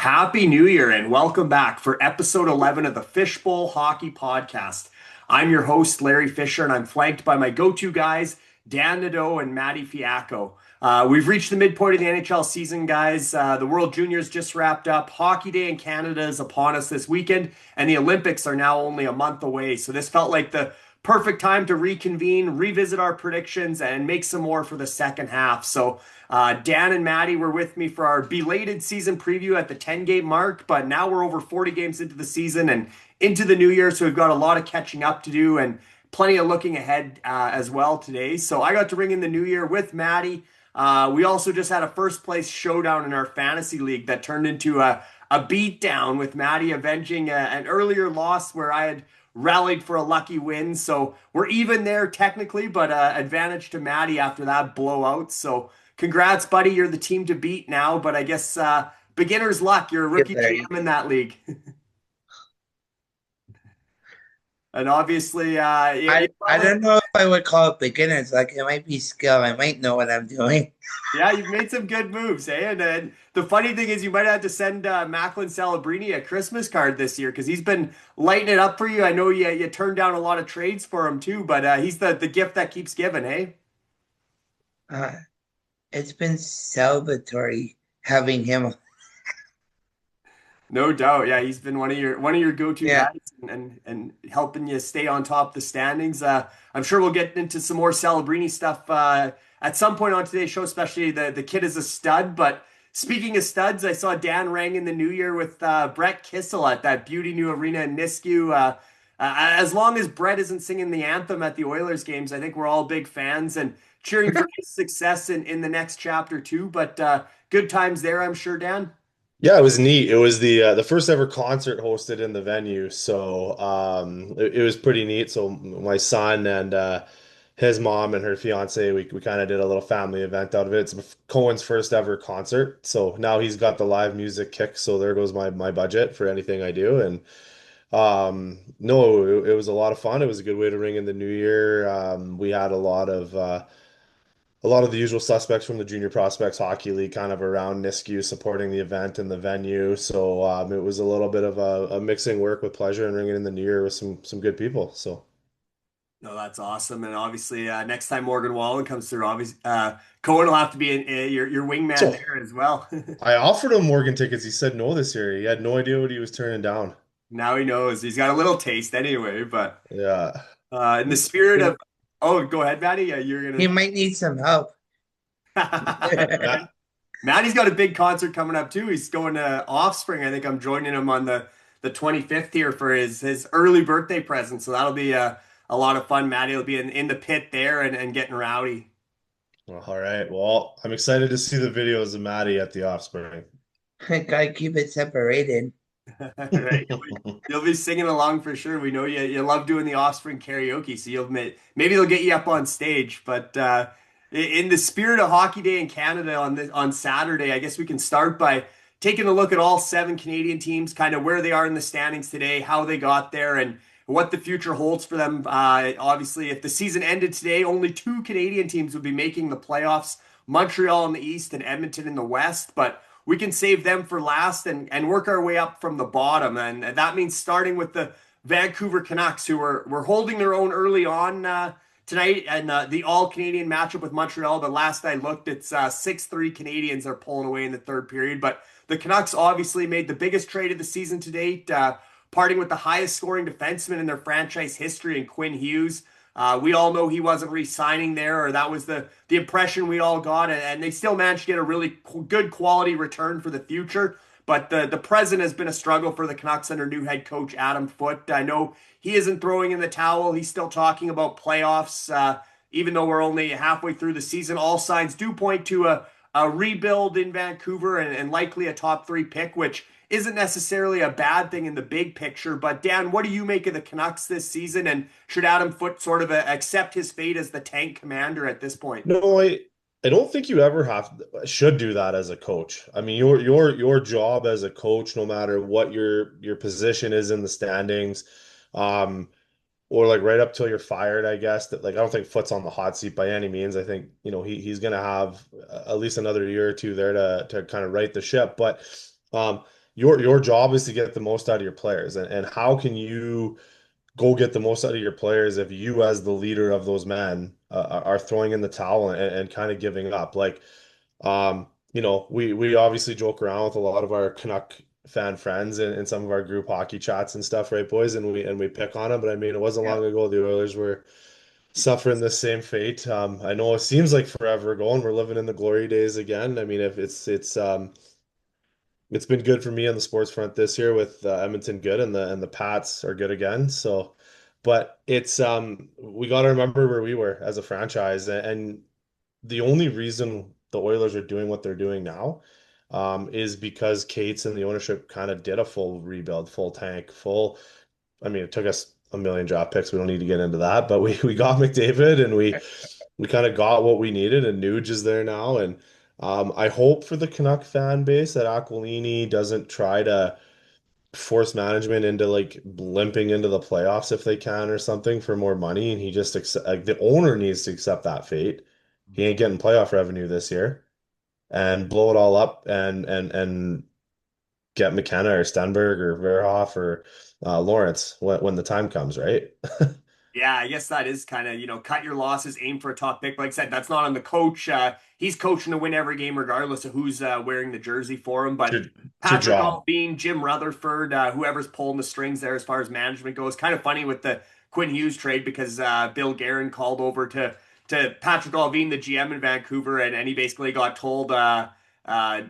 Happy New Year and welcome back for episode 11 of the Fishbowl Hockey Podcast. I'm your host, Larry Fisher, and I'm flanked by my go-to guys, Dan Nadeau and Matty Fiacco. We've reached the midpoint of the NHL season, guys. The World Juniors just wrapped up. Hockey Day in Canada is upon us this weekend, and the Olympics are now only a month away. So this felt like the perfect time to reconvene, revisit our predictions, and make some more for the second half. So Dan and Maddie were with me for our belated season preview at the 10-game mark, but now we're over 40 games into the season and into the new year, so we've got a lot of catching up to do and plenty of looking ahead as well today. So I got to ring in the new year with Maddie. We also just had a first place showdown in our fantasy league that turned into a beatdown with Maddie avenging an earlier loss where I had rallied for a lucky win. So we're even there technically, but advantage to Maddie after that blowout. So congrats, buddy. You're the team to beat now, but I guess beginner's luck. You're a rookie GM in that league. And obviously, I don't know if I would call it beginners. Like it might be skill. I might know what I'm doing. yeah, you've made some good moves, eh? And then the funny thing is, you might have to send Macklin Celebrini a Christmas card this year because he's been lighting it up for you. I know you turned down a lot of trades for him too, but he's the gift that keeps giving, eh? Uh, it's been celebratory having him. No doubt. Yeah, he's been one of your go-to Yeah, guys and helping you stay on top of the standings. I'm sure we'll get into some more Celebrini stuff at some point on today's show, especially the kid is a stud. But speaking of studs, I saw Dan rang in the new year with Brett Kissel at that beauty new arena in Nisku. As long as Brett isn't singing the anthem at the Oilers games, I think we're all big fans and cheering for his success in the next chapter too. But good times there, I'm sure, Dan. Yeah, it was neat. It was the first ever concert hosted in the venue, so it was pretty neat. So my son and his mom and her fiance, we kind of did a little family event out of it. It's Cohen's first ever concert, so now he's got the live music kick. So there goes my budget for anything I do, and no, it was a lot of fun. It was a good way to ring in the new year. We had a lot of the usual suspects from the Junior Prospects Hockey League kind of around Nisku supporting the event and the venue. So it was a little bit of a mixing work with pleasure and ringing in the new year with some good people. So No, that's awesome. And obviously, next time Morgan Wallen comes through, obviously, Cohen will have to be your wingman so there as well. I offered him Morgan tickets. He said no this year. He had no idea what he was turning down. Now he knows. He's got a little taste anyway. But Yeah. in the spirit of, oh, go ahead, Maddie. Yeah, you're he gonna. might need some help. Yeah. Maddie's got a big concert coming up too. He's going to Offspring. I think I'm joining him on the 25th here for his early birthday present. So that'll be a lot of fun. Maddie will be in the pit there and getting rowdy. Well, all right. Well, I'm excited to see the videos of Maddie at the Offspring. Gotta keep it separated. Right. You'll be singing along for sure. We know you love doing the Offspring karaoke, so maybe they'll get you up on stage. But in the spirit of Hockey Day in Canada on Saturday, I guess we can start by taking a look at all seven Canadian teams, kind of where they are in the standings today, how they got there, and what the future holds for them. Obviously, if the season ended today, only two Canadian teams would be making the playoffs: Montreal in the East and Edmonton in the West. But we can save them for last and work our way up from the bottom. And that means starting with the Vancouver Canucks, who were holding their own early on tonight and the all-Canadian matchup with Montreal. But last I looked, it's 6-3 Canadians are pulling away in the third period. But the Canucks obviously made the biggest trade of the season to date, parting with the highest scoring defenseman in their franchise history in Quinn Hughes. We all know he wasn't re-signing there, or that was the impression we all got, and they still managed to get a really good quality return for the future. But the present has been a struggle for the Canucks under new head coach Adam Foote. I know he isn't throwing in the towel. He's still talking about playoffs, even though we're only halfway through the season. All signs do point to a rebuild in Vancouver and likely a top three pick, which isn't necessarily a bad thing in the big picture. But Dan, what do you make of the Canucks this season? And should Adam Foote sort of accept his fate as the tank commander at this point? No, I don't think you ever should do that as a coach. I mean, your job as a coach, no matter what your position is in the standings, um, or like right up till you're fired, I guess that like I don't think Foot's on the hot seat by any means. I think he's gonna have at least another year or two there to kind of right the ship. But your job is to get the most out of your players. And how can you go get the most out of your players if you, as the leader of those men, are throwing in the towel and kind of giving up? Like, we obviously joke around with a lot of our Canuck fan friends and some of our group hockey chats and stuff, right, boys? And we pick on them, but I mean, it wasn't Yeah. long ago the Oilers were suffering the same fate. I know it seems like forever ago, and we're living in the glory days again. I mean, if it's been good for me on the sports front this year with Edmonton good and the Pats are good again. So, but it's we got to remember where we were as a franchise, and the only reason the Oilers are doing what they're doing now is because Cates and the ownership kind of did a full rebuild, full tank, full. I mean, it took us a million draft picks. We don't need to get into that, but we got McDavid and we kind of got what we needed, and Nuge is there now. And I hope for the Canuck fan base that Aquilini doesn't try to force management into like limping into the playoffs if they can or something for more money, and he just accept like the owner needs to accept that fate. He ain't getting playoff revenue this year, and blow it all up and get McKenna or Stenberg or Verhoff or Lawrence when the time comes, right? Yeah, I guess that is kind of, cut your losses, aim for a top pick. Like I said, that's not on the coach. He's coaching to win every game, regardless of who's wearing the jersey for him. But It's your Patrick job. Allbean, Jim Rutherford, whoever's pulling the strings there as far as management goes. Kind of funny with the Quinn Hughes trade because Bill Guerin called over to Patrick Allbean, the GM in Vancouver, and he basically got told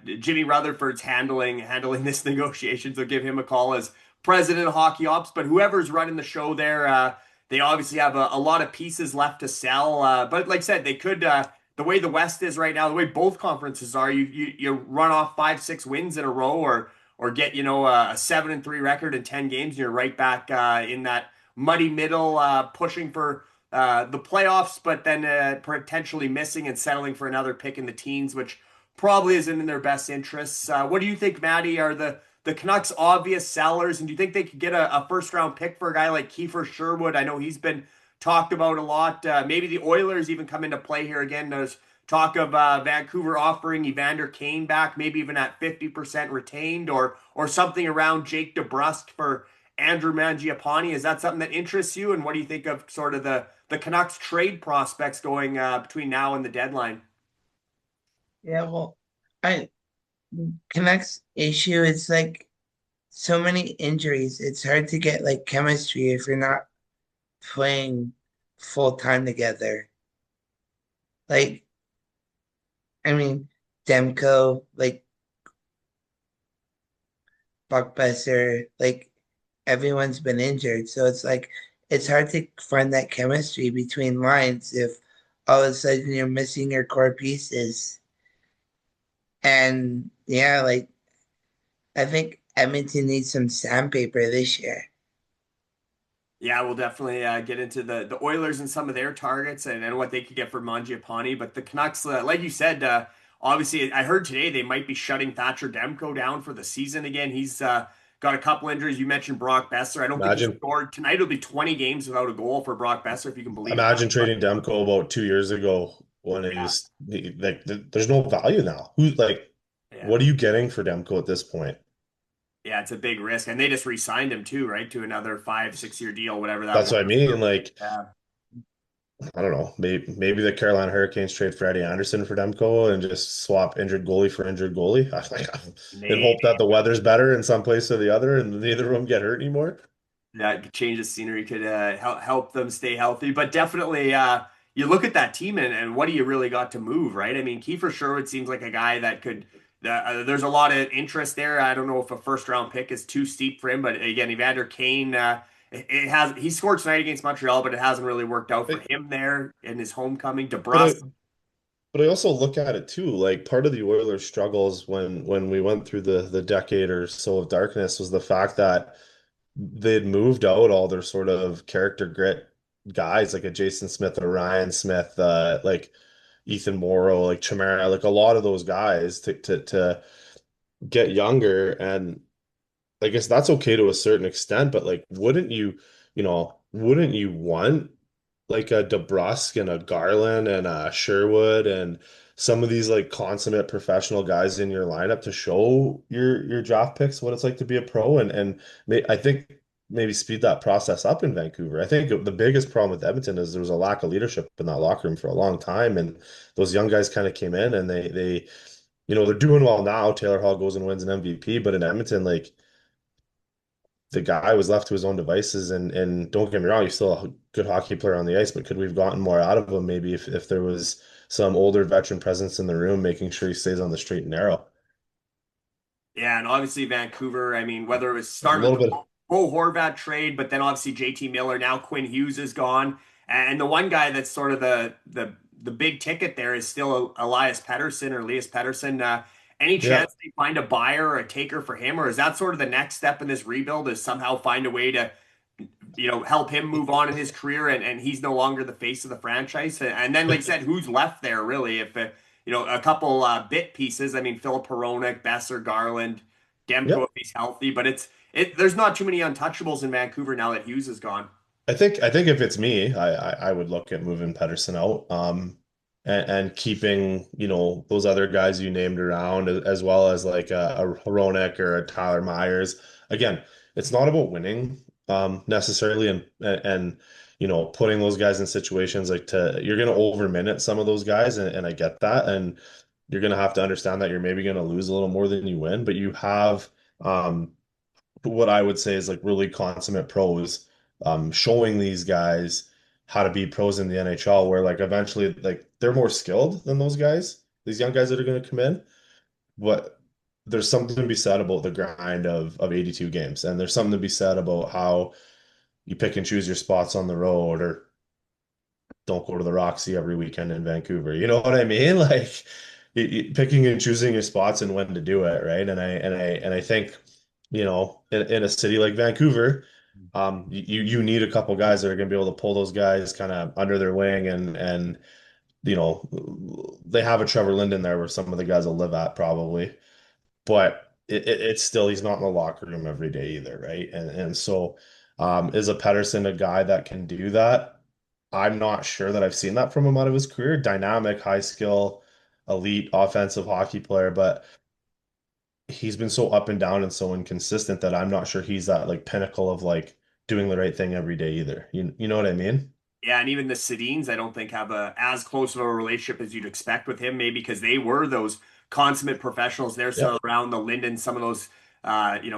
Jimmy Rutherford's handling this negotiation, so give him a call as president of hockey ops. But whoever's running the show there, they obviously have a lot of pieces left to sell. But like I said, they could, the way the West is right now, the way both conferences are, you run off 5-6 wins in a row, or get a 7-3 record in 10 games, and you're right back in that muddy middle, pushing for the playoffs, but then potentially missing and settling for another pick in the teens, which probably isn't in their best interests. What do you think, Maddie? Are the Canucks obvious sellers, and do you think they could get a first round pick for a guy like Kiefer Sherwood? I know he's been talked about a lot. Maybe the Oilers even come into play here again. There's talk of Vancouver offering Evander Kane back, maybe even at 50% retained, or something around Jake DeBrusk for Andrew Mangiapane. Is that something that interests you? And what do you think of sort of the Canucks trade prospects going between now and the deadline? Yeah, well, I Canucks issue is like so many injuries. It's hard to get like chemistry if you're not playing full time together. Like, I mean, Demko, like Buckbusser, like everyone's been injured. So it's like it's hard to find that chemistry between lines if all of a sudden you're missing your core pieces. And yeah, like I think Edmonton needs some sandpaper this year. Yeah, we'll definitely get into the Oilers and some of their targets and what they could get for Mangiapane. But the Canucks, like you said, obviously, I heard today they might be shutting Thatcher Demko down for the season again. He's got a couple injuries. You mentioned Brock Besser. I don't think he Imagine scored tonight. It'll be 20 games without a goal for Brock Besser, if you can believe that. imagine trading Demko about 2 years ago when Yeah, like there's no value now. yeah, What are you getting for Demko at this point? yeah. It's a big risk, and they just re-signed him too, right, to another 5-6 year deal, whatever that That's was. what I mean. Like, Yeah, I don't know. Maybe the Carolina Hurricanes trade Freddie Anderson for Demko and just swap injured goalie for injured goalie. And maybe. hope that the weather's better in some place or the other and neither of them get hurt anymore. That change of scenery could help them stay healthy. But definitely, you look at that team and what do you really got to move, right? I mean, Kiefer Sherwood seems like a guy that could. There's a lot of interest there. I don't know if a first round pick is too steep for him, but again, Evander Kane, he scored tonight against Montreal, but it hasn't really worked out for But him there in his homecoming. but I DeBrus, but I also look at it too. Like part of the Oilers' struggles when we went through the decade or so of darkness was the fact that they'd moved out all their sort of character grit guys like a Jason Smith or Ryan Smith, like Ethan Morrow, like Chimera, like a lot of those guys to get younger. And I guess that's okay to a certain extent, but like wouldn't you want like a DeBrusque and a Garland and a Sherwood and some of these like consummate professional guys in your lineup to show your draft picks what it's like to be a pro and I think maybe speed that process up in Vancouver. I think the biggest problem with Edmonton is there was a lack of leadership in that locker room for a long time, and those young guys kind of came in and they they're doing well now. Taylor Hall goes and wins an MVP, but in Edmonton, like the guy was left to his own devices and don't get me wrong, he's still a good hockey player on the ice, but could we've gotten more out of him maybe if there was some older veteran presence in the room making sure he stays on the straight and narrow. Yeah, and obviously Vancouver, I mean, whether it was A started little with the bit. Bo Horvat trade, but then obviously JT Miller, now Quinn Hughes is gone. And the one guy that's sort of the big ticket there is still Elias Pettersson or Elias Pettersson. Any Yeah. chance they find a buyer or a taker for him, or is that sort of the next step in this rebuild, is somehow find a way to, help him move on in his career and he's no longer the face of the franchise? And then, like I said, who's left there really? If, a couple bit pieces, I mean, Philip Hronek, Besser, Garland, Demko Yep. if he's healthy, but there's not too many untouchables in Vancouver now that Hughes is gone. I think if it's me, I would look at moving Pedersen out, and keeping, those other guys you named around as well as like a Hronek or a Tyler Myers. Again, it's not about winning, necessarily and putting those guys in situations like you're gonna over minute some of those guys and I get that, and you're gonna have to understand that you're maybe gonna lose a little more than you win, but you have what I would say is like really consummate pros, showing these guys how to be pros in the NHL, where like eventually like they're more skilled than those guys, these young guys that are going to come in. But there's something to be said about the grind of 82 games, and there's something to be said about how you pick and choose your spots on the road, or don't go to the Roxy every weekend in Vancouver. You know what I mean? Like picking and choosing your spots and when to do it, right? And I think, in a city like Vancouver, you need a couple guys that are going to be able to pull those guys kind of under their wing and they have a Trevor Linden there where some of the guys will live at probably, but it's still he's not in the locker room every day either, right? And so is a Pedersen a guy that can do that? I'm not sure that I've seen that from him out of his career. Dynamic, high skill, elite offensive hockey player, but he's been so up and down and so inconsistent that I'm not sure he's that like pinnacle of like doing the right thing every day either. You know what I mean? Yeah, and even the Sedins, I don't think have a as close of a relationship as you'd expect with him, maybe because they were those consummate professionals. They're Yep. still around the Linden, some of those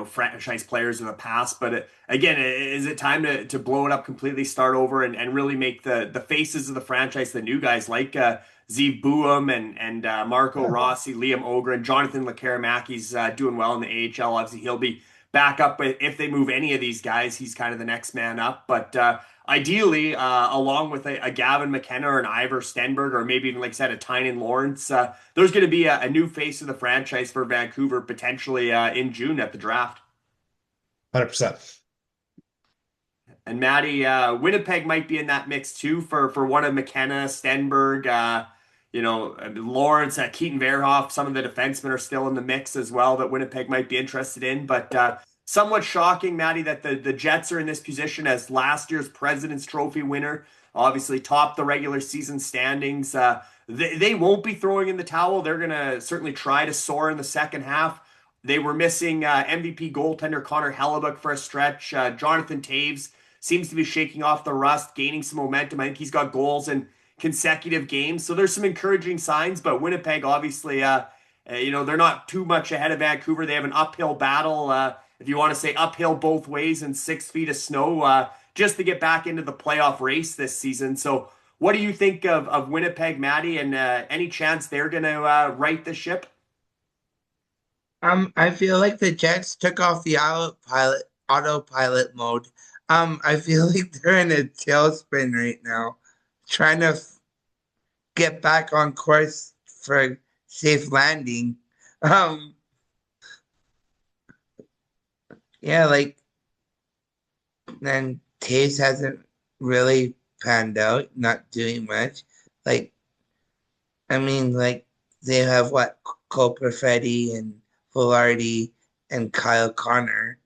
franchise players of the past. But again, is it time to blow it up completely, start over, and really make the faces of the franchise the new guys like Zeev Buum and Marco Yeah. Rossi, Liam Ogren, Jonathan Lekaramaki's doing well in the AHL. Obviously, he'll be back up, but if they move any of these guys, he's kind of the next man up. But ideally, along with a Gavin McKenna or an Ivor Stenberg, or maybe even, like I said, a Tynan Lawrence, there's going to be a new face of the franchise for Vancouver potentially in June at the draft. 100%. And Maddie, Winnipeg might be in that mix too for one of McKenna, Stenberg, Lawrence, Keaton Verhoff. Some of the defensemen are still in the mix as well that Winnipeg might be interested in. But somewhat shocking, Maddie, that the Jets are in this position as last year's President's Trophy winner. Obviously, topped the regular season standings. They won't be throwing in the towel. They're going to certainly try to soar in the second half. They were missing MVP goaltender Connor Hellebuck for a stretch. Jonathan Taves seems to be shaking off the rust, gaining some momentum. I think he's got goals in consecutive games. So there's some encouraging signs, but Winnipeg, obviously, they're not too much ahead of Vancouver. They have an uphill battle, if you want to say uphill both ways, and 6 feet of snow just to get back into the playoff race this season. So what do you think of Winnipeg, Maddie, and any chance they're going to right the ship? I feel like the Jets took off the autopilot mode. I feel like they're in a tailspin right now, trying to get back on course for safe landing. Um, yeah, like then Taste hasn't really panned out, not doing much. Like, I mean, like they have what Cole Perfetti and Velarde and Kyle Connor,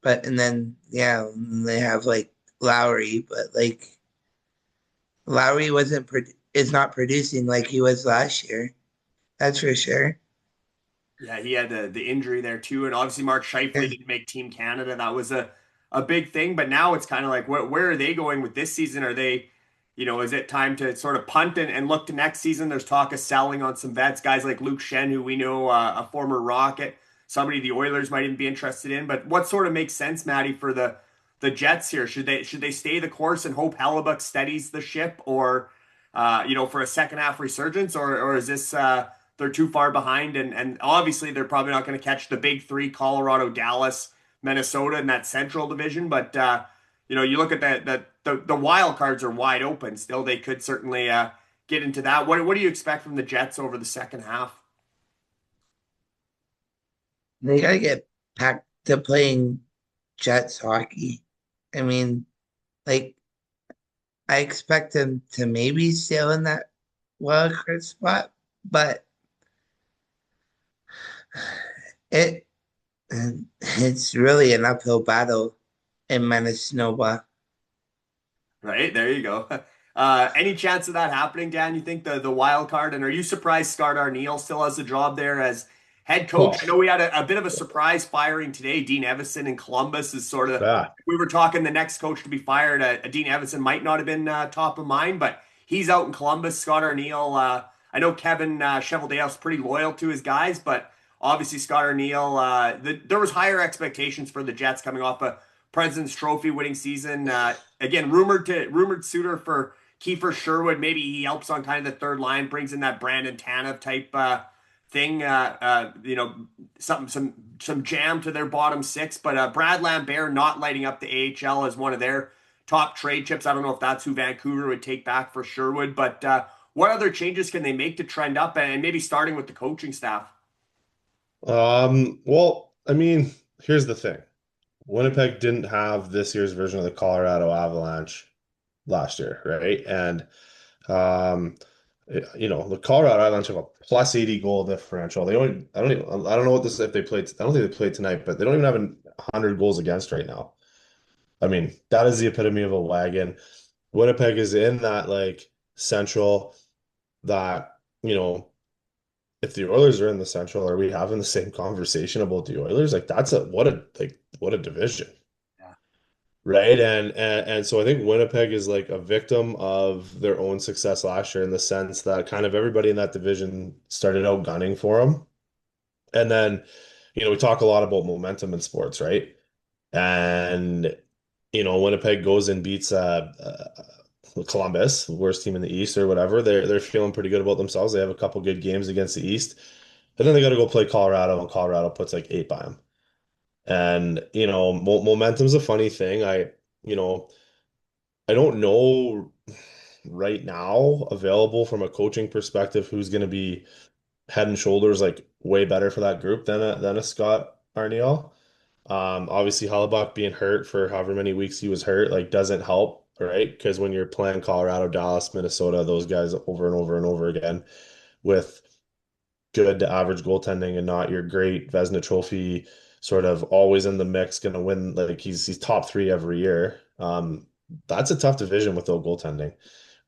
but and then yeah, they have like Lowry, but like Lowry wasn't is not producing like he was last year. That's for sure. Yeah, he had the injury there too, and obviously Mark Scheifele didn't make Team Canada. That was a big thing. But now it's kind of like, where are they going with this season? Are they, is it time to sort of punt and look to next season? There's talk of selling on some vets, guys like Luke Shen, who we know, a former Rocket, somebody the Oilers might even be interested in. But what sort of makes sense, Maddie, for the Jets here? Should they stay the course and hope Hellebuck steadies the ship, or for a second half resurgence, or is this they're too far behind, and obviously they're probably not going to catch the big three: Colorado, Dallas, Minnesota in that Central Division. But you look at the wild cards are wide open. Still, they could certainly get into that. What do you expect from the Jets over the second half? They gotta get back to playing Jets hockey. I mean, like I expect them to maybe sail in that wild card spot, but it it's really an uphill battle in Manitoba. Right, there you go. Any chance of that happening, Dan? You think the wild card? And are you surprised Scott Arniel still has a job there as head coach? Oh, I know we had a bit of a surprise firing today. Dean Evison in Columbus is sort of. yeah. We were talking the next coach to be fired. Dean Evison might not have been top of mind, but he's out in Columbus. Scott Arniel. I know Kevin Cheveldayoff's pretty loyal to his guys, but obviously Scott Arniel. There was higher expectations for the Jets coming off a President's Trophy winning season. Again, rumored suitor for Kiefer Sherwood. Maybe he helps on kind of the third line, brings in that Brandon Tanev type thing. Some jam to their bottom six. But Brad Lambert not lighting up the AHL as one of their top trade chips. I don't know if that's who Vancouver would take back for Sherwood. But what other changes can they make to trend up, and maybe starting with the coaching staff? Well, I mean, here's the thing. Winnipeg didn't have this year's version of the Colorado Avalanche last year, right? And um, the Colorado Avalanche have a plus 80 goal differential. They only I don't know what this if they played. I don't think they played tonight, but they don't even have 100 goals against right now. I mean, that is the epitome of a wagon. Winnipeg is in that like central that, if the Oilers are in the Central, are we having the same conversation about the Oilers? Like that's what a division, Yeah. right? And so I think Winnipeg is like a victim of their own success last year in the sense that kind of everybody in that division started out gunning for them. And then, we talk a lot about momentum in sports, right? And Winnipeg goes and beats Columbus, the worst team in the East or whatever. They're feeling pretty good about themselves. They have a couple good games against the East, and then they got to go play Colorado, and Colorado puts like 8 by them. And momentum's a funny thing. I don't know right now available from a coaching perspective who's going to be head and shoulders like way better for that group than a Scott Arniel. Obviously Hellebuck being hurt for however many weeks he was hurt, like doesn't help, right? Because when you're playing Colorado, Dallas, Minnesota, those guys over and over and over again with good to average goaltending and not your great Vezina Trophy sort of always in the mix, gonna win like he's top three every year. That's a tough division without goaltending,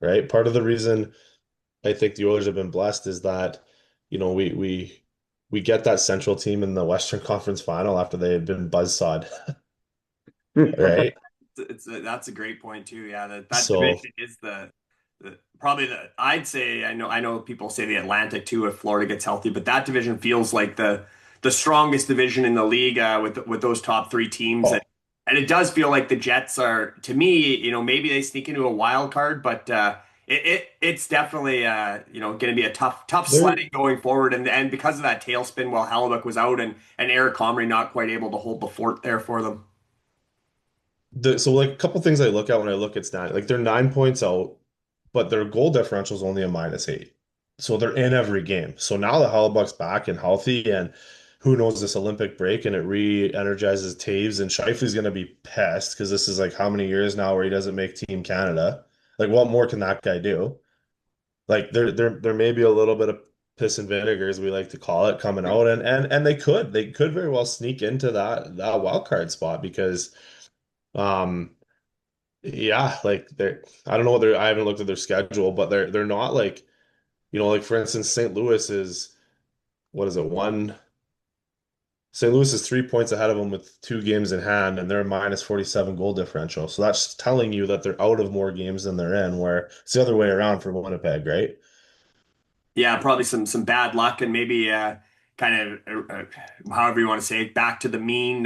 right? Part of the reason I think the Oilers have been blessed is that, we get that central team in the Western Conference Final after they had been buzzsawed, right? That's a great point too. Yeah, that So division is probably I'd say I know people say the Atlantic too if Florida gets healthy, but that division feels like the strongest division in the league with those top three teams. oh, And it does feel like the Jets are, to me, maybe they sneak into a wild card, but it's definitely going to be a tough they're sledding going forward. And because of that tailspin while Hellebuck was out and Eric Comrie not quite able to hold the fort there for them. so like a couple things I look at when I look at stat, like they're 9 points out, but their goal differential is only a -8. So they're in every game. So now that Hellebuck's back and healthy, and who knows this Olympic break, and it re-energizes Taves, and Scheifele's going to be pissed because this is like how many years now where he doesn't make Team Canada. Like, what more can that guy do? Like, there may be a little bit of piss and vinegar, as we like to call it, coming out, and they could very well sneak into that wild card spot because. Um, Yeah, like I don't know what I haven't looked at their schedule, but they're not like, like for instance, St. Louis is, what is it, one St. Louis is 3 points ahead of them with 2 games in hand, and they're a minus 47 goal differential. So that's telling you that they're out of more games than they're in, where it's the other way around for Winnipeg, right? Yeah, probably some bad luck and maybe kind of however you want to say it, back to the mean.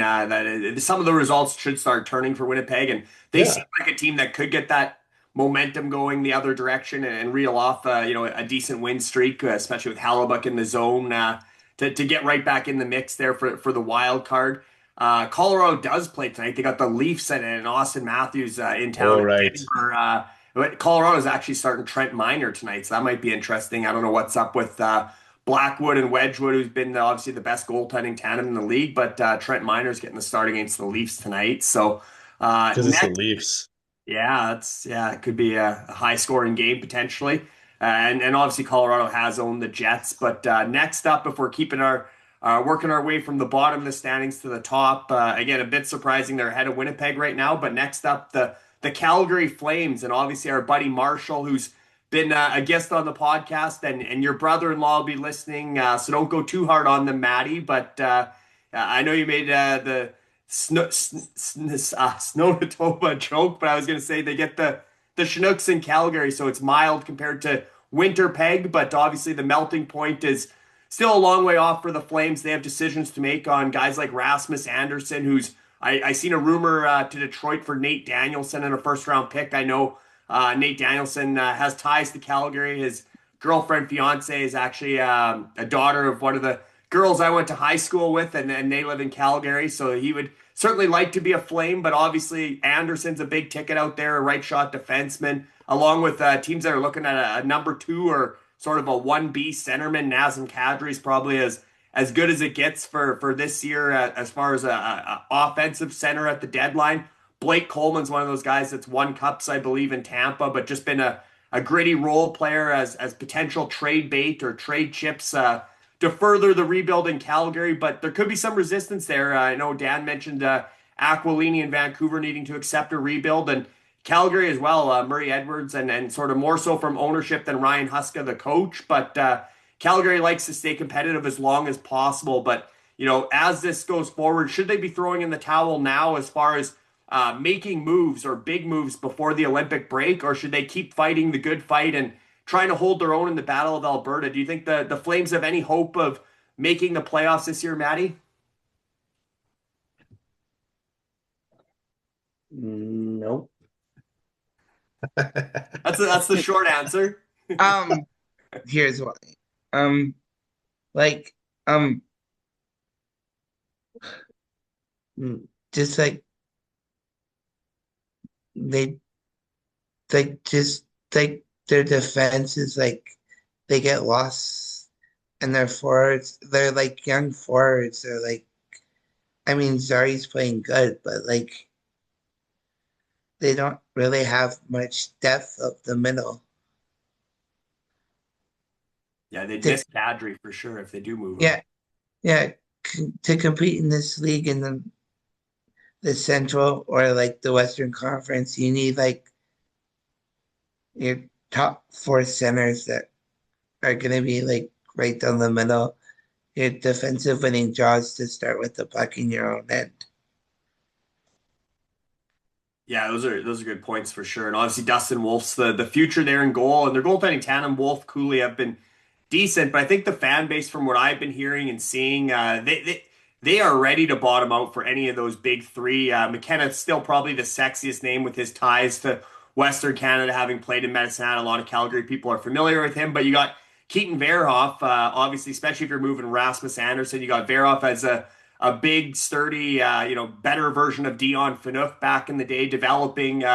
Some of the results should start turning for Winnipeg, and they seem Yeah. like a team that could get that momentum going the other direction and reel off a decent win streak, especially with Hallebuck in the zone to get right back in the mix there for the wild card. Colorado does play tonight. They got the Leafs and Austin Matthews in town All in right. Denver. But Colorado's actually starting Trent Miner tonight, so that might be interesting. I don't know what's up with Blackwood and Wedgwood, who's been obviously the best goaltending tandem in the league, but Trent Miner's getting the start against the Leafs tonight. So Because it's the next, Leafs. it could be a high scoring game potentially. And obviously Colorado has owned the Jets, but next up, if we're keeping our working our way from the bottom of the standings to the top, again a bit surprising they're ahead of Winnipeg right now. But next up, the Calgary Flames, and obviously our buddy Marshall, who's been a guest on the podcast, and your brother-in-law will be listening. So don't go too hard on them, Maddie. But I know you made the Snowtoba joke, but I was going to say they get the Chinooks in Calgary, so it's mild compared to Winterpeg, but obviously the melting point is still a long way off for the Flames. They have decisions to make on guys like Rasmus Anderson, who's I seen a rumor to Detroit for Nate Danielson and a first round pick. I know Nate Danielson has ties to Calgary. His girlfriend, fiance, is actually a daughter of one of the girls I went to high school with, and they live in Calgary. So he would certainly like to be a Flame, but obviously Anderson's a big ticket out there, a right shot defenseman, along with teams that are looking at a number two or sort of a 1B centerman. Nazem Kadri is probably as good as it gets for this year as far as a offensive center at the deadline. Blake Coleman's one of those guys that's won cups, I believe, in Tampa, but just been a gritty role player as potential trade bait or trade chips to further the rebuild in Calgary. But there could be some resistance there. I know Dan mentioned Aquilini and Vancouver needing to accept a rebuild, and Calgary as well. Murray Edwards and sort of more so from ownership than Ryan Huska, the coach. But Calgary likes to stay competitive as long as possible. But as this goes forward, should they be throwing in the towel now as far as making moves or big moves before the Olympic break, or should they keep fighting the good fight and trying to hold their own in the Battle of Alberta? Do you think the Flames have any hope of making the playoffs this year, Maddie? Nope. That's the short answer. Um, Here's why. Um, like, um, just like they just like their defense is like they get lost, and their forwards, they're like young forwards. They're like, I mean, Zari's playing good, but like they don't really have much depth up the middle. Yeah, they'd To, miss Kadri for sure if they do move him. yeah, yeah, to compete in this league in the Central or like the Western Conference, you need like your top four centers that are going to be like right down the middle. Your defensive winning draws to start with the puck in your own end. Yeah, those are good points for sure. And obviously Dustin Wolf's the future there in goal, and their goaltending tandem, Wolf Cooley, have been decent, but I think the fan base, from what I've been hearing and seeing, they are ready to bottom out for any of those big three. McKenna's still probably the sexiest name with his ties to Western Canada, having played in Medicine Hat. A lot of Calgary people are familiar with him, but you got Keaton Verhoff, obviously, especially if you're moving Rasmus Anderson. You got Verhoff as a big, sturdy, better version of Dion Phaneuf back in the day, developing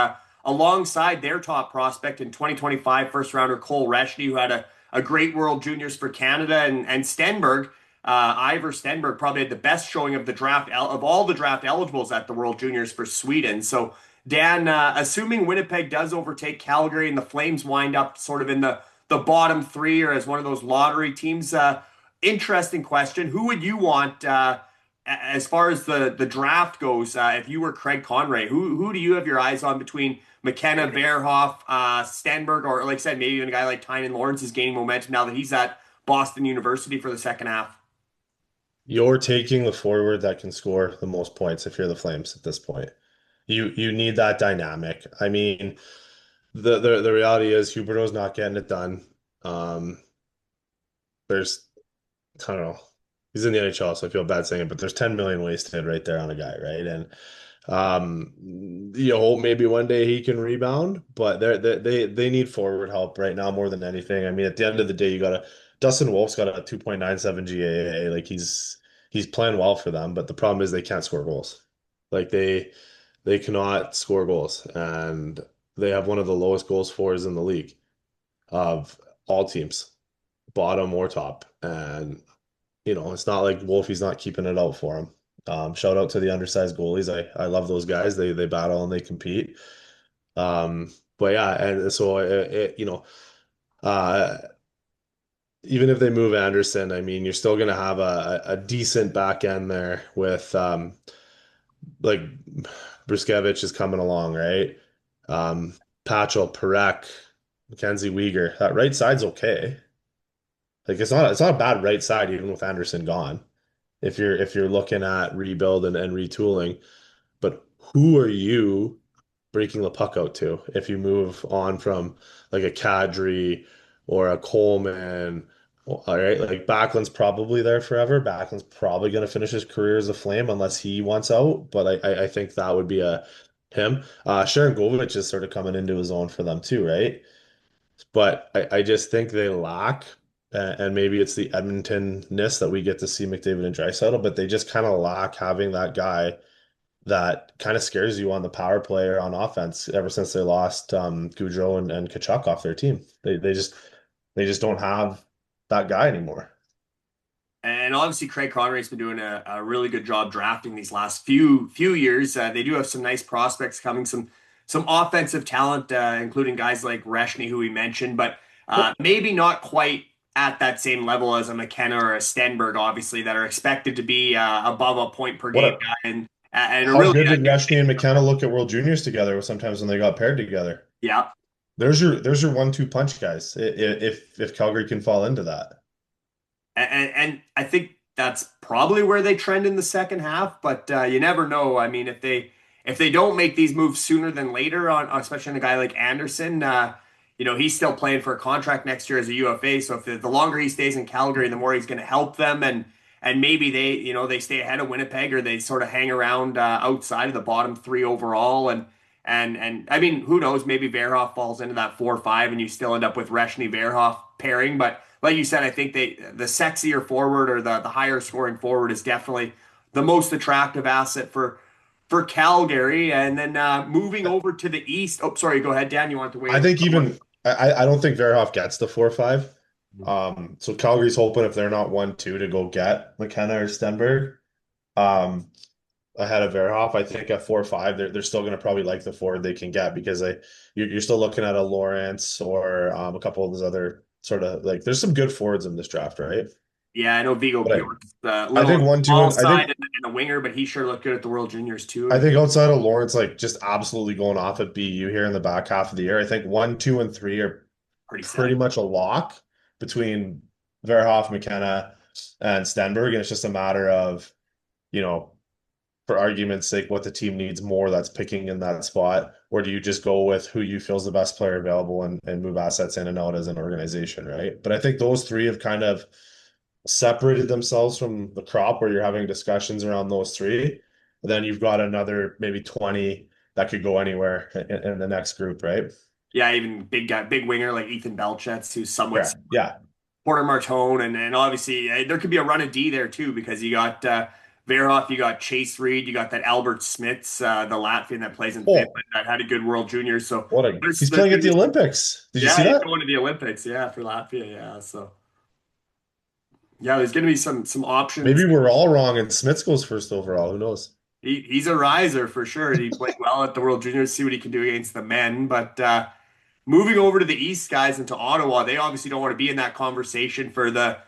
alongside their top prospect in 2025 first rounder Cole Reschny, who had a great World Juniors for Canada, and Stenberg, Ivor Stenberg, probably had the best showing of the draft of all the draft eligibles at the World Juniors for Sweden. So Dan, assuming Winnipeg does overtake Calgary and the Flames wind up sort of in the bottom three or as one of those lottery teams, interesting question. Who would you want as far as the draft goes, if you were Craig Conroy, who do you have your eyes on between McKenna, Verhoff, Stenberg, or like I said, maybe even a guy like Tynan Lawrence is gaining momentum now that he's at Boston University for the second half? You're taking the forward that can score the most points if you're the Flames at this point. You need that dynamic. I mean, the reality is Huberdeau's not getting it done. Um, there's I don't know. He's in the NHL, so I feel bad saying it, but there's 10 million wasted right there on a guy, right? And you hope maybe one day he can rebound, but they need forward help right now more than anything. I mean, at the end of the day, you gotta Dustin Wolf's got a 2.97 GAA. Like he's playing well for them, but the problem is they can't score goals. Like they cannot score goals, and they have one of the lowest goals fours in the league of all teams, bottom or top. And it's not like Wolfie's not keeping it out for him. Shout out to the undersized goalies. I love those guys. They battle and they compete. But yeah, and so uh, even if they move Anderson, I mean, you're still gonna have a decent back end there with like Bruskevich is coming along, right? Um, Patchell, Perek, Mackenzie Weegar. That right side's okay. Like it's not a bad right side even with Anderson gone. If you're looking at rebuild and retooling, but who are you breaking the puck out to if you move on from like a Kadri or a Coleman? All right, like Backlund's probably there forever. Backlund's probably going to finish his career as a Flame unless he wants out. But I think that would be a him. Sharon Govich is sort of coming into his own for them too, right? But I just think they lack, and maybe it's the Edmonton-ness that we get to see McDavid and Draisaitl, but they just kind of lack having that guy that kind of scares you on the power play or on offense ever since they lost Goudreau and Kachuk off their team. They just don't have that guy anymore. And obviously, Craig Conroy's been doing a really good job drafting these last few years. They do have some nice prospects coming, some offensive talent, including guys like Reshny, who we mentioned, but maybe not quite at that same level as a McKenna or a Stenberg, obviously, that are expected to be above a point per What game a guy and How really good a did good Reshny and McKenna look at World Juniors together sometimes when they got paired together? yeah. There's your 1-2 punch, guys. If Calgary can fall into that. And I think that's probably where they trend in the second half, but you never know. I mean, if they don't make these moves sooner than later on, especially on a guy like Anderson, he's still playing for a contract next year as a UFA. So if the longer he stays in Calgary, the more he's going to help them, and maybe they stay ahead of Winnipeg or they sort of hang around outside of the bottom three overall, and I mean, who knows? Maybe Verhoff falls into that 4-5, and you still end up with Reshny Verhoff pairing, but like you said, I think the sexier forward or the higher scoring forward is definitely the most attractive asset for Calgary. And then moving over to the East. Oh, sorry, go ahead, Dan. You want to weigh I in? think even I don't think Verhoff gets the 4-5. So Calgary's hoping if they're not 1-2 to go get McKenna or Stenberg ahead of Verhoff. I think at 4-5 they're still going to probably like the forward they can get because you're still looking at a Lawrence or a couple of those other sort of like there's some good forwards in this draft, right? Yeah, I know Vigo But Bjork's a I little think 1-2 ball and side and a winger, but he sure looked good at the World Juniors too. I think outside of Lawrence like just absolutely going off at BU here in the back half of the year. I think 1, 2, and 3 are Pretty pretty set. much a lock between Verhoff, McKenna, and Stenberg, and it's just a matter of, you know, for argument's sake, what the team needs more that's picking in that spot, or do you just go with who you feel is the best player available and move assets in and out as an organization, right? But I think those three have kind of separated themselves from the crop where you're having discussions around those three. Then you've got another maybe 20 that could go anywhere in the next group, right? Yeah, even big guy, big winger like Ethan Belchetz, who's somewhat Yeah, yeah. Porter Martone, and obviously there could be a run of D there too because you got Verhoff, you got Chase Reed, you got that Albert Smits, the Latvian that plays in Finland Oh, that had a good World Junior. So he's playing at the Olympics. Did you yeah, see he's that? going to the Olympics, yeah, for Latvia, yeah. So yeah, there's going to be some options. Maybe we're all wrong and Smits goes first overall. Who knows? He's a riser for sure. He played well at the World Juniors. See what he can do against the men, but. Moving over to the East, guys, and to Ottawa, they obviously don't want to be in that conversation for the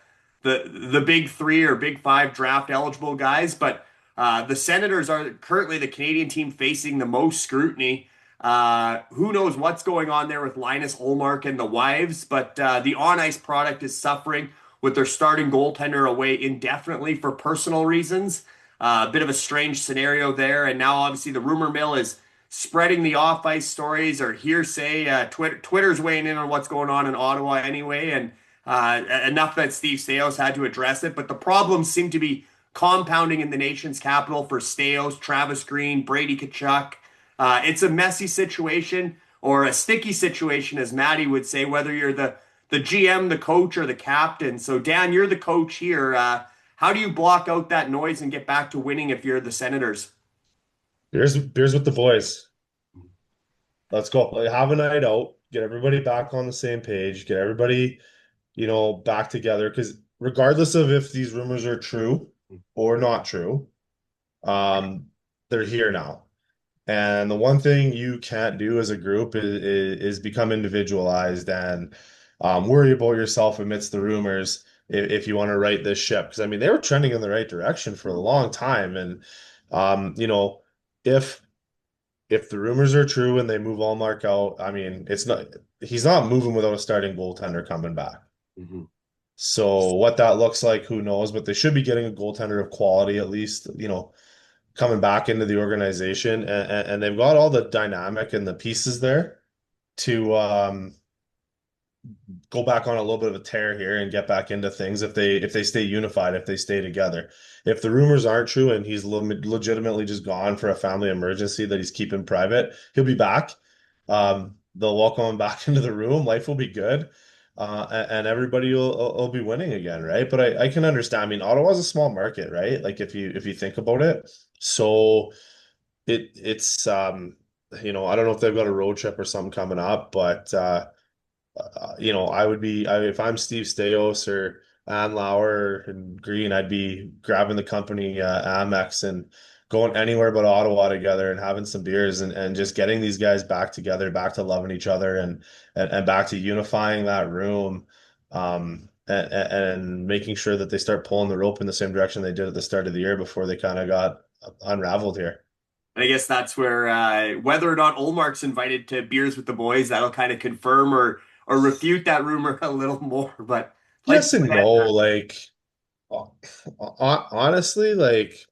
big three or big five draft eligible guys. But The Senators are currently the Canadian team facing the most scrutiny. Who knows what's going on there with Linus Ullmark and the Wives, but the on-ice product is suffering with their starting goaltender away indefinitely for personal reasons. A bit of a strange scenario there, and now obviously the rumor mill is spreading the off-ice stories or hearsay. Twitter's weighing in on what's going on in Ottawa anyway, and enough that Steve Staios had to address it. But the problems seem to be compounding in the nation's capital for Staios, Travis Green, Brady Tkachuk. It's a messy situation or a sticky situation, as Maddie would say, whether you're the GM, the coach, or the captain. So, Dan, you're the coach here. How do you block out that noise and get back to winning if you're the Senators? Beers with the boys. Let's go. Like, have a night out. Get everybody back on the same page. Get everybody, back together. Because regardless of if these rumors are true or not true, they're here now. And the one thing you can't do as a group is become individualized and worry about yourself amidst the rumors if you want to right this ship. Because I mean, they were trending in the right direction for a long time, and if the rumors are true and they move Allmark out, I mean, he's not moving without a starting goaltender coming back. Mm-hmm. So what that looks like, who knows? But they should be getting a goaltender of quality at least, coming back into the organization, and they've got all the dynamic and the pieces there to go back on a little bit of a tear here and get back into things if they stay unified, if they stay together. If the rumors aren't true and he's legitimately just gone for a family emergency that he's keeping private, he'll be back. They'll welcome him back into the room. Life will be good. And everybody will be winning again, right? But I can understand. I mean, Ottawa's a small market, right? Like if you think about it. So it's I don't know if they've got a road trip or something coming up, but if I'm Steve Staios or Ann Lauer and Green, I'd be grabbing the company Amex and going anywhere but Ottawa together and having some beers and just getting these guys back together, back to loving each other and back to unifying that room, and making sure that they start pulling the rope in the same direction they did at the start of the year before they kind of got unraveled here. And I guess that's where whether or not Olmark's invited to beers with the boys, that'll kind of confirm or refute that rumor a little more. But yes and no, like honestly, like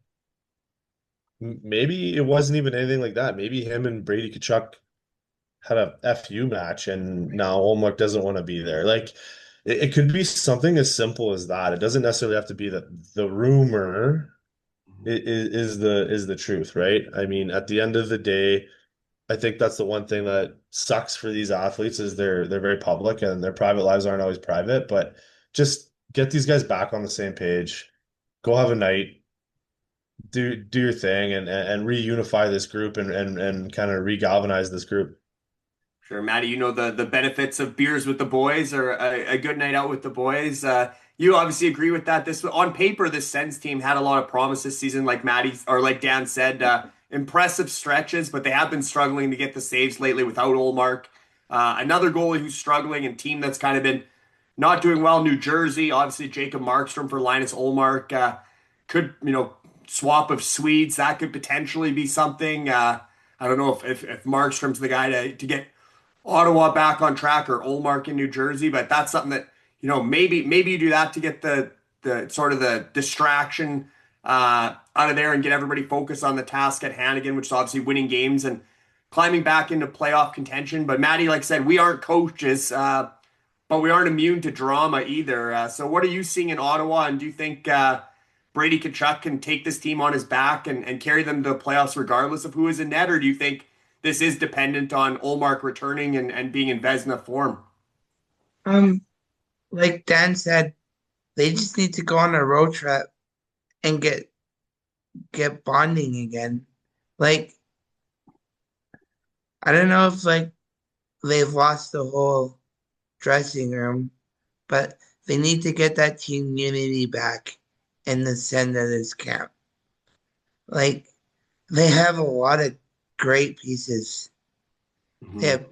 maybe it wasn't even anything like that. Maybe him and Brady Tkachuk had a FU match and now Olmark doesn't want to be there. Like it could be something as simple as that. It doesn't necessarily have to be that the rumor is the truth, right? I mean, at the end of the day, I think that's the one thing that sucks for these athletes is they're very public and their private lives aren't always private, but just get these guys back on the same page. Go have a night, do your thing and reunify this group and kind of re-galvanize this group. Sure, Maddie, the benefits of beers with the boys or a good night out with the boys. You obviously agree with that. This on paper, this Sens team had a lot of promise this season, like Dan said, impressive stretches, but they have been struggling to get the saves lately without Ullmark. Another goalie who's struggling and team that's kind of been not doing well, New Jersey. Obviously, Jacob Markstrom for Linus Ullmark. Could, swap of Swedes. That could potentially be something. I don't know if Markstrom's the guy to get Ottawa back on track or Ullmark in New Jersey, but that's something that, maybe you do that to get the sort of the distraction out of there and get everybody focused on the task at hand again, which is obviously winning games and climbing back into playoff contention. But Maddie, like I said, we aren't coaches, but we aren't immune to drama either. So what are you seeing in Ottawa, and do you think Brady Tkachuk can take this team on his back and carry them to the playoffs regardless of who is in net, or do you think this is dependent on Ullmark returning and being in Vezina form? Like Dan said, they just need to go on a road trip and get bonding again. Like, I don't know if they've lost the whole dressing room, but they need to get that team unity back in the Senators camp. Like, they have a lot of great pieces. Mm-hmm. They have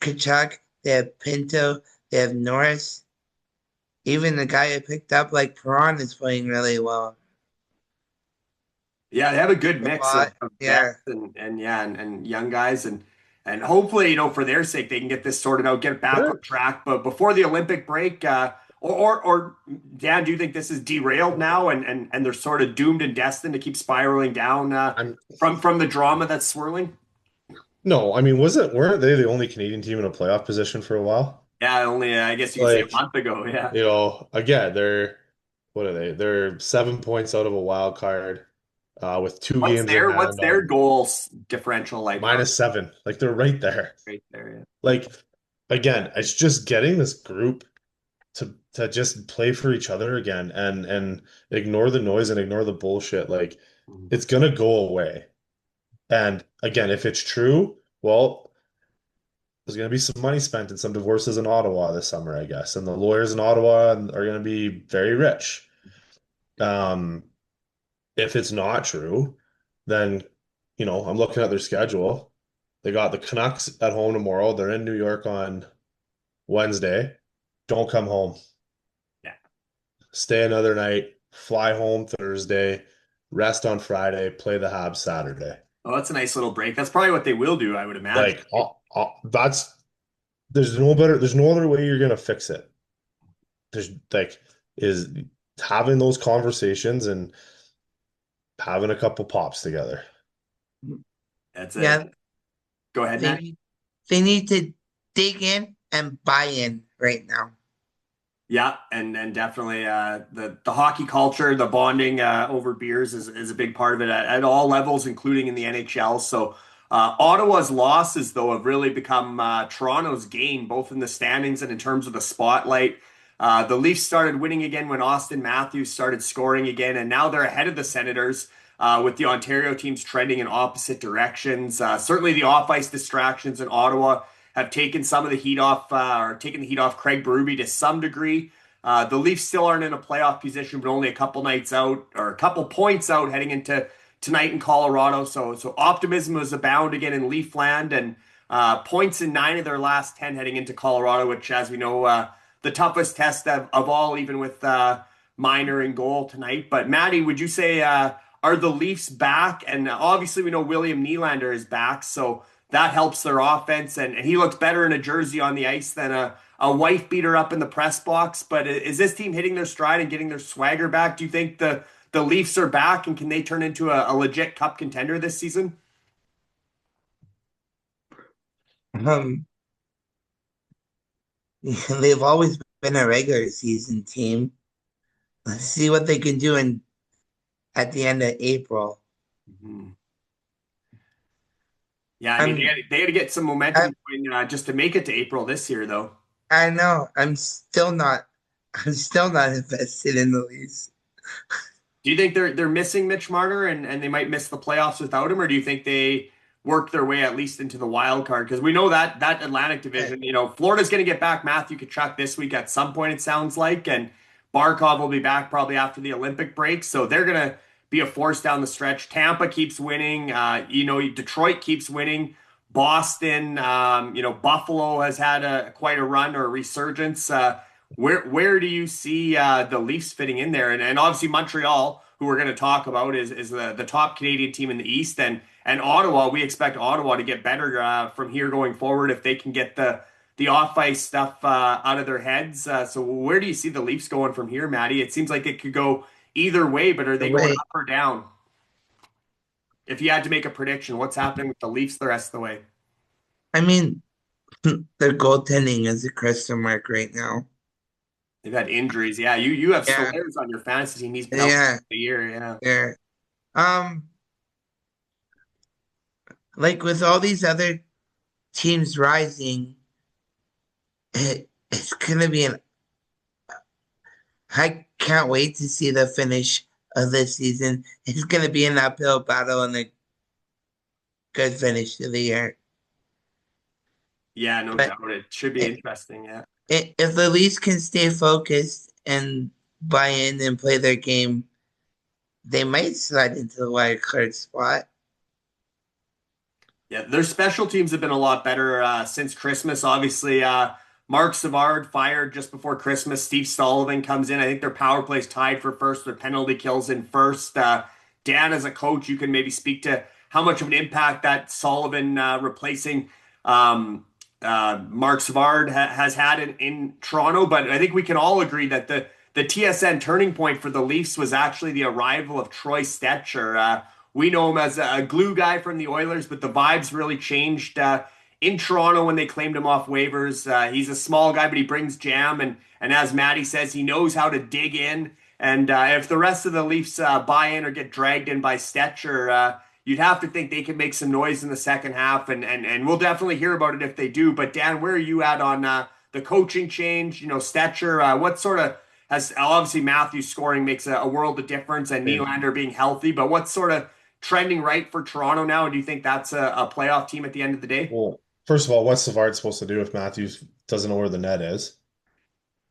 Tkachuk, they have Pinto, they have Norris. Even the guy I picked up, like Perron, is playing really well. Yeah, they have a good a mix lot. of Yeah. vets and young guys and hopefully, for their sake, they can get this sorted out, get back on Sure. track. But before the Olympic break, or Dan, do you think this is derailed now and they're sort of doomed and destined to keep spiraling down I'm from the drama that's swirling? no, I mean, weren't they the only Canadian team in a playoff position for a while? Yeah, only I guess you could say a Like, month ago. Yeah. again, they're what are they? They're 7 points out of a wild card, with two games in What's hand their on goals differential like -7. Like they're right there. right there? Like again, it's just getting this group to just play for each other again and ignore the noise and ignore the bullshit. Like Yeah. it's gonna go away. And again, if it's true, well, there's gonna be some money spent in some divorces in Ottawa this summer, I guess. And the lawyers in Ottawa are gonna be very rich. Um, if it's not true, then I'm looking at their schedule. They got the Canucks at home tomorrow. They're in New York on Wednesday. Don't come home. Yeah. Stay another night, fly home Thursday, rest on Friday, play the Habs Saturday. Oh, that's a nice little break. That's probably what they will do, I would imagine. Like, that's there's no other way you're gonna fix it. There's like is having those conversations and having a couple pops together. That's Yeah. it. Go ahead, Matt. They need to dig in and buy in right now. Yeah, and definitely the hockey culture, the bonding over beers is a big part of it at all levels, including in the NHL. So Ottawa's losses, though, have really become Toronto's gain, both in the standings and in terms of the spotlight. The Leafs started winning again when Austin Matthews started scoring again, and now they're ahead of the Senators with the Ontario teams trending in opposite directions. Certainly the off-ice distractions in Ottawa have taken some of the heat off, or taken the heat off Craig Berube to some degree. The Leafs still aren't in a playoff position, but only a couple nights out or a couple points out heading into tonight in Colorado. So optimism is abound again in Leafland, and points in 9 of their last 10 heading into Colorado, which, as we know, the toughest test of all, even with Minor in goal tonight. But Maddie, would you say are the Leafs back? And obviously, we know William Nylander is back, so that helps their offense, and he looks better in a jersey on the ice than a wife beater up in the press box. But is this team hitting their stride and getting their swagger back? Do you think the Leafs are back, and can they turn into a legit cup contender this season? Um, they've always been a regular season team. Let's see what they can do at the end of April. Mhm. Yeah, I mean I'm they had to get some I, momentum going, just to make it to April this year, though. I know I'm still not invested in the Leafs. Do you think they're missing Mitch Marner and they might miss the playoffs without him, or do you think they work their way at least into the wild card? Because we know that Atlantic I, division, Florida's going to get back Matthew Tkachuk this week at some point, it sounds like, and Barkov will be back probably after the Olympic break, so they're going to be a force down the stretch. Tampa keeps winning, Detroit keeps winning. Boston, Buffalo has had quite a run or a resurgence. Where do you see the Leafs fitting in there? And obviously Montreal, who we're going to talk about, is the top Canadian team in the East, and Ottawa. We expect Ottawa to get better from here going forward if they can get the off ice stuff out of their heads. So where do you see the Leafs going from here, Maddie? It seems like it could go either way, but are they going way. up or down? If you had to make a prediction, what's happening with the Leafs the rest of the way? I mean, their goaltending is a question mark right now. They've had injuries. Yeah, you have Yeah, Solaris on your fantasy team. He's been out for yeah, the year. Yeah. there. Um, like with all these other teams rising, it's gonna be an. I can't wait to see the finish of this season. It's gonna be an uphill battle and a good finish to the year. Yeah, no But doubt. It should be i- interesting. Yeah. if the Leafs can stay focused and buy in and play their game, they might slide into the wild card spot. Yeah, their special teams have been a lot better since Christmas. Obviously, Mark Savard fired just before Christmas. Steve Sullivan comes in. I think their power play's tied for first. Their penalty kills in first. Dan, as a coach, you can maybe speak to how much of an impact that Sullivan replacing Mark Savard has had in Toronto. But I think we can all agree that the TSN turning point for the Leafs was actually the arrival of Troy Stetcher. We know him as a glue guy from the Oilers, but the vibes really changed in Toronto when they claimed him off waivers. He's a small guy, but he brings jam, and as Maddie says, he knows how to dig in. And if the rest of the Leafs buy in or get dragged in by Stetcher, you'd have to think they can make some noise in the second half, and we'll definitely hear about it if they do. But Dan, where are you at on the coaching change? You know, Stetcher, what sort of has obviously Matthews scoring makes a world of difference, and Nylander being healthy, but what's sort of trending right for Toronto now? And do you think that's a playoff team at the end of the day? Well, first of all, what's Savard supposed to do if Matthews doesn't know where the net is?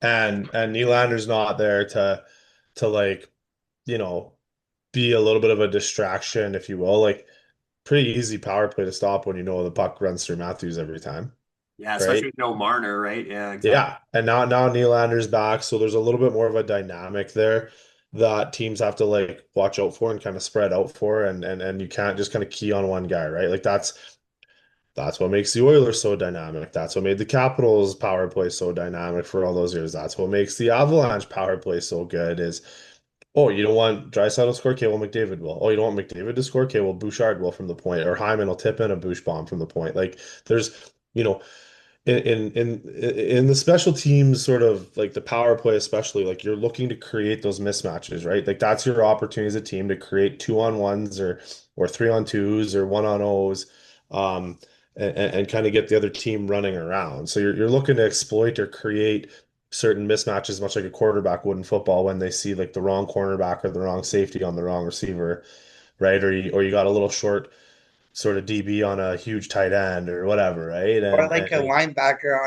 And Nylander's not there to like, you know, be a little bit of a distraction, if you will. Like pretty easy power play to stop when you know the puck runs through Matthews every time. Yeah, especially Right? with no Marner, right? Yeah, exactly. Yeah. And now Nylander's back, so there's a little bit more of a dynamic there that teams have to like watch out for and kind of spread out for, and you can't just kind of key on one guy, right? Like that's what makes the Oilers so dynamic. That's what made the Capitals power play so dynamic for all those years. That's what makes the Avalanche power play so good is, oh, you don't want Draisaitl to score? Okay, well, McDavid will. Oh, you don't want McDavid to score? Okay, well, Bouchard will from the point, or Hyman will tip in a Bouch bomb from the point. Like there's, you know, in the special teams sort of like the power play especially, like you're looking to create those mismatches, right? Like that's your opportunity as a team to create 2-on-1s or 3-on-2s or 1-on-0s, and kind of get the other team running around. So you're looking to exploit or create certain mismatches, much like a quarterback would in football when they see like the wrong cornerback or the wrong safety on the wrong receiver, right? Or you got a little short sort of DB on a huge tight end or whatever, right? Or And, like and a like, linebacker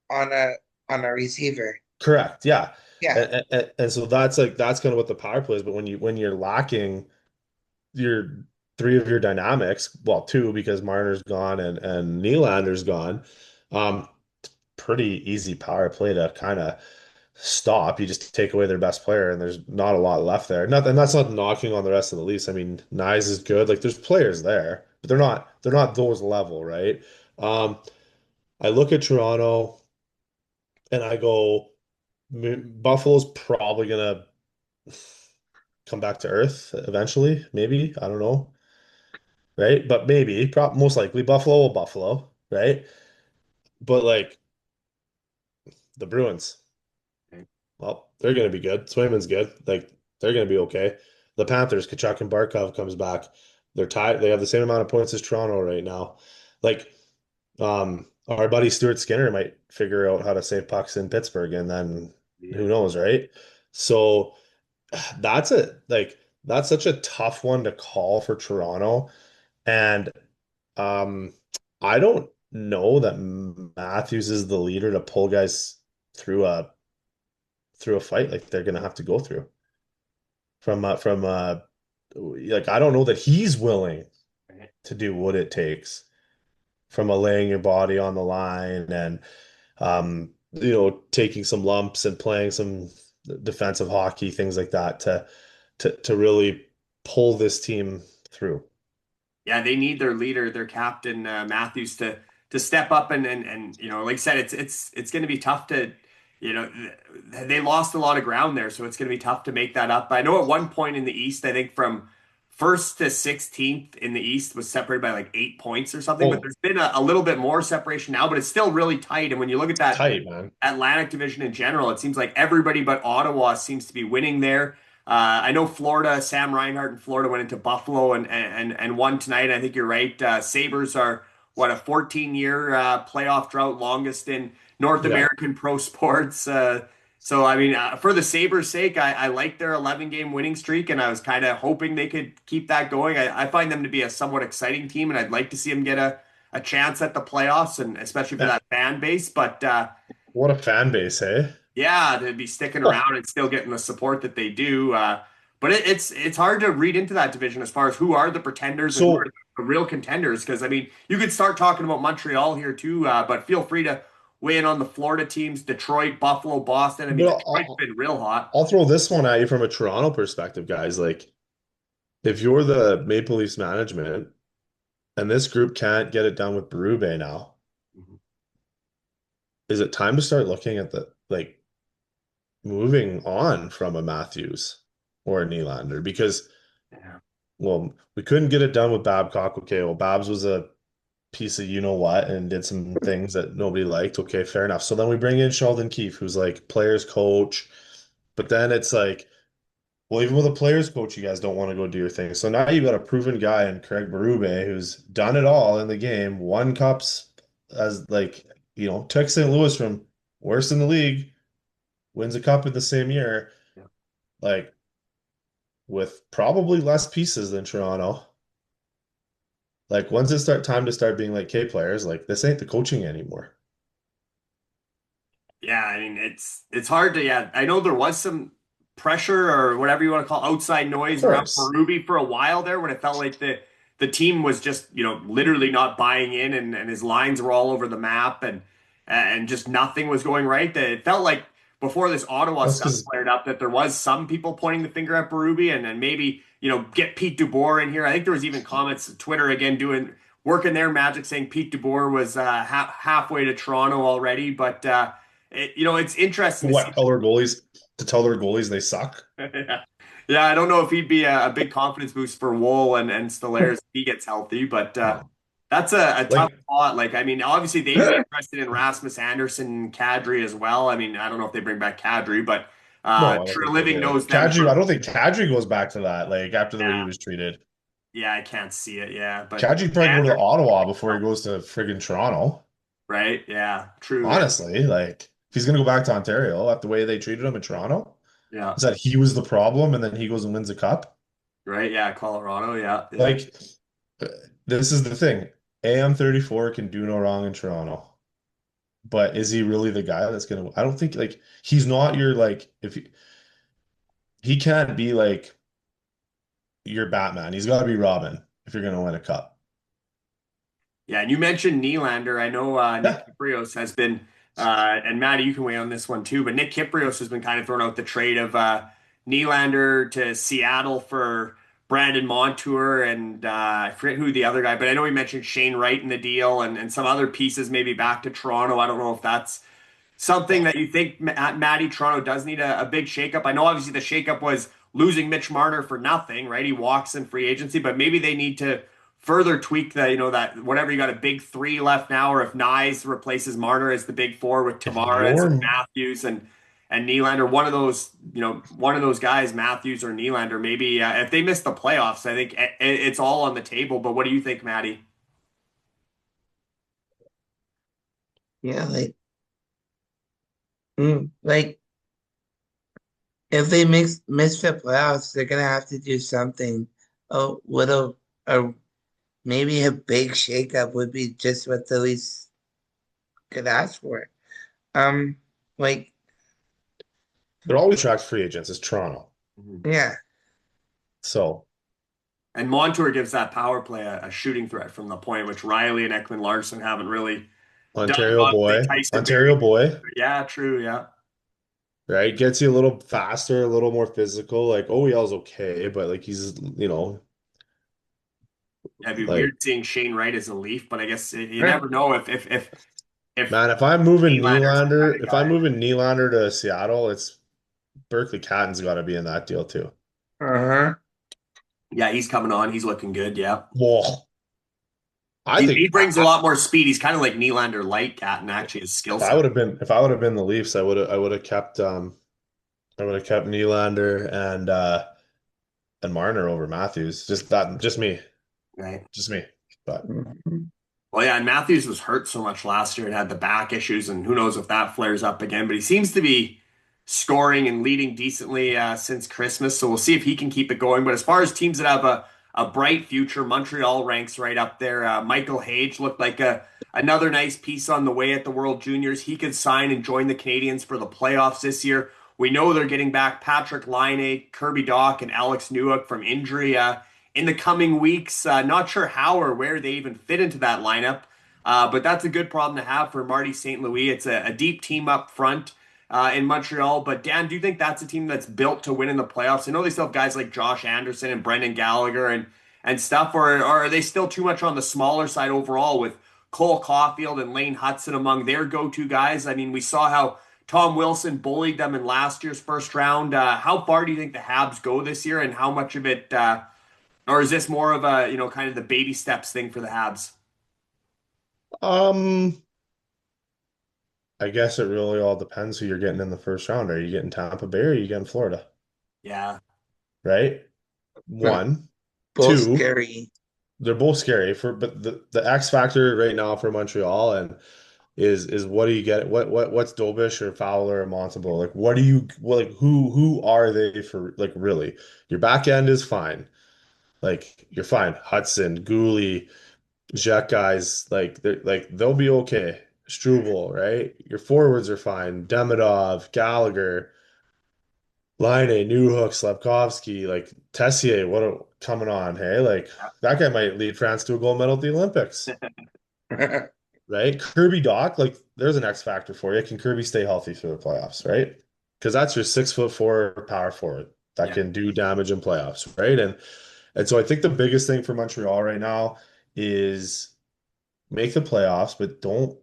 on a on a receiver. correct, yeah. Yeah. And so that's kind of what the power play is. But when you're lacking your three of your dynamics, well, two because Marner's gone and Nylander's gone, um, pretty easy power play to kind of stop. You just take away their best player, and there's not a lot left there. Not, and that's not knocking on the rest of the Leafs. I mean, Nyes is good. Like there's players there, but they're not those level, right? Um, I look at Toronto and I go, Buffalo's probably gonna come back to earth eventually, maybe. I don't know, right? But maybe, most likely, Buffalo will Buffalo, right? But like the Bruins, well, they're gonna be good. Swayman's good. Like they're gonna be okay. The Panthers, Kachuk and Barkov comes back. They're tied. They have the same amount of points as Toronto right now. Like, our buddy Stuart Skinner might figure out how to save pucks in Pittsburgh, and then Yeah. who knows, right? So that's such a tough one to call for Toronto. And um I don't know that Matthews is the leader to pull guys through a fight like they're gonna have to go through from like I don't know that he's willing to do what it takes from a laying your body on the line and taking some lumps and playing some defensive hockey, things like that to really pull this team through. Yeah, they need their leader, their captain, Matthews, to step up and like I said, it's going to be tough to, they lost a lot of ground there, so it's going to be tough to make that up. I know at one point in the East, I think from first to 16th in the East was separated by like 8 points or something, but Oh, there's been a little bit more separation now, but it's still really tight. And when you look at that tight, man. Atlantic division in general, it seems like everybody but Ottawa seems to be winning there. I know Florida, Sam Reinhart in Florida went into Buffalo and won tonight. I think you're right. Sabres are what, a 14-year playoff drought, longest in North Yeah. American pro sports. So I mean, for the Sabres' sake, I like their 11-game winning streak, and I was kind of hoping they could keep that going. I find them to be a somewhat exciting team, and I'd like to see them get a chance at the playoffs, and especially for Yeah. that fan base. But What a fan base, hey? yeah, to be sticking around and still getting the support that they do. But it's hard to read into that division as far as who are the pretenders and who are So, the real contenders. Because I mean, you could start talking about Montreal here too, but feel free to weigh in on the Florida teams: Detroit, Buffalo, Boston. I mean, but Detroit's been real hot. I'll throw this one at you from a Toronto perspective, guys. Like, if you're the Maple Leafs management and this group can't get it done with Berube now, Mhm. is it time to start looking at the like moving on from a Matthews or a Nylander? Because Yeah. well, we couldn't get it done with Babcock. Okay, well, Babs was a piece of you know what and did some things that nobody liked. Okay, fair enough. So then we bring in Sheldon Keefe, who's like players coach, but then it's like, well, even with a players coach, you guys don't want to go do your thing. So now you've got a proven guy in Craig Berube who's done it all in the game, won cups as like, took St. Louis from worst in the league, wins a cup in the same year, Yeah. like with probably less pieces than Toronto. Like, when's it start time to start being like, K players, like this ain't the coaching anymore. Yeah, I mean it's hard to, yeah. I know there was some pressure or whatever you want to call outside Of noise around course. Berube for a while there when it felt like the team was just, literally not buying in, and his lines were all over the map, and just nothing was going right. That it felt like before this Ottawa That's stuff because flared up that there was some people pointing the finger at Berube, and maybe, get Pete DeBoer in here. I think there was even comments, Twitter again working their magic, saying Pete DeBoer was halfway to Toronto already, but it's interesting to see. what to tell their goalies they suck. Yeah. Yeah, I don't know if he'd be a big confidence boost for Wool and Stellaires if he gets healthy, but No. that's a tough Like, spot. Like, I mean, obviously they'd be interested in Rasmus Anderson and Kadri as well. I mean, I don't know if they bring back Kadri, but no, I don't True think they Living do. knows them Kadri, I for, don't think Kadri goes back to that, like after the way he yeah, was treated. yeah, I can't see it. Yeah, but Kadri probably go to Anderson, Ottawa before he goes to friggin' Toronto. right? Yeah, true. Yeah, Honestly, like if he's gonna go back to Ontario after the way they treated him in Toronto, yeah, is that he was the problem and then he goes and wins a cup? right. Yeah, Colorado. Yeah, yeah. Like, uh, this is the thing. AM34 can do no wrong in Toronto. But is he really the guy that's gonna? I don't think like he's not your like if he can't be like your Batman. He's got to be Robin if you're gonna win a cup. Yeah, and you mentioned Nylander. I know Nick Yeah, Kypreos has been, and Maddie, you can weigh on this one too, but Nick Kypreos has been kind of throwing out the trade of Nylander to Seattle for Brandon Montour, and I forget who the other guy, but I know he mentioned Shane Wright in the deal, and some other pieces maybe back to Toronto. I don't know if that's something that you think, Maddie, Toronto does need a big shakeup. I know obviously the shakeup was losing Mitch Marner for nothing, right? He walks in free agency, but maybe they need to further tweak that whatever you got a big three left now, or if Nyes replaces Marner as the big four with if Tavares and you're Matthews and Nylander, one of those guys, Matthews or Nylander, maybe if they miss the playoffs, I think it's all on the table. But what do you think, Maddie? Yeah, like if they miss the playoffs, they're gonna have to do something. A little, a maybe a big shakeup would be just what the Leafs could ask for. Um, like they're always attract free agents. It's Toronto, Mhm. yeah, so And Montour gives that power play a shooting threat from the point, which Riley and Ekman Larson haven't really done. Obviously, Tyson Ontario Barrie. boy, Yeah, true. Yeah. right? Gets you a little faster, a little more physical. Like OEL's okay, but like he's Yeah, it'd be like weird seeing Shane Wright as a Leaf, but I guess you right. never know if man. Nylander's the kind of If I'm guy. moving Nylander to Seattle, it's Berkeley Catton's got to be in that deal too. Uh-huh. Yeah, he's coming on. He's looking good. Yeah. Well, I He think brings a lot more speed. He's kind of like Nylander light cat, and actually his skill set. if I would have been the Leafs, I would have kept Nylander and Marner over Matthews. Right. Just me. But Mhm. Well, yeah, and Matthews was hurt so much last year and had the back issues, and who knows if that flares up again. But he seems to be scoring and leading decently since Christmas, so we'll see if he can keep it going. But as far as teams that have a bright future, Montreal ranks right up there. Michael Hage looked like another nice piece on the way at the World Juniors. He could sign and join the Canadians for the playoffs this year. We know they're getting back Patrick Laine, Kirby Doc, and Alex Newhook from injury in the coming weeks. Not sure how or where they even fit into that lineup, but that's a good problem to have for Marty St. Louis. It's a deep team up front. in Montreal. But Dan, do you think that's a team that's built to win in the playoffs? I know they still have guys like Josh Anderson and Brendan Gallagher and stuff, or are they still too much on the smaller side overall with Cole Caulfield and Lane Hudson among their go-to guys? I mean, we saw how Tom Wilson bullied them in last year's first round. How far do you think the Habs go this year, and how much of it, or is this more of a, kind of the baby steps thing for the Habs? Um, I guess it really all depends who you're getting in the first round. Are you getting Tampa Bay or are you getting Florida? Yeah. Right? One, Both two, scary. they're both scary but the X factor right now for Montreal and is what do you get? What's Dobish or Fowler or Montembeault? Like what do you like who are they for like really? Your back end is fine. Like you're fine. Hudson, Gooley, Jack guys, they'll be okay. Struble, right? Your forwards are fine. Demidov, Gallagher, Line, Newhook, Slavkovsky, like Tessier, coming on, hey? Like that guy might lead France to a gold medal at the Olympics, right? Kirby Doc, like there's an X factor for you. Can Kirby stay healthy through the playoffs, right? Because that's your 6'4" power forward that Yeah. can do damage in playoffs, right? And so I think the biggest thing for Montreal right now is make the playoffs, but don't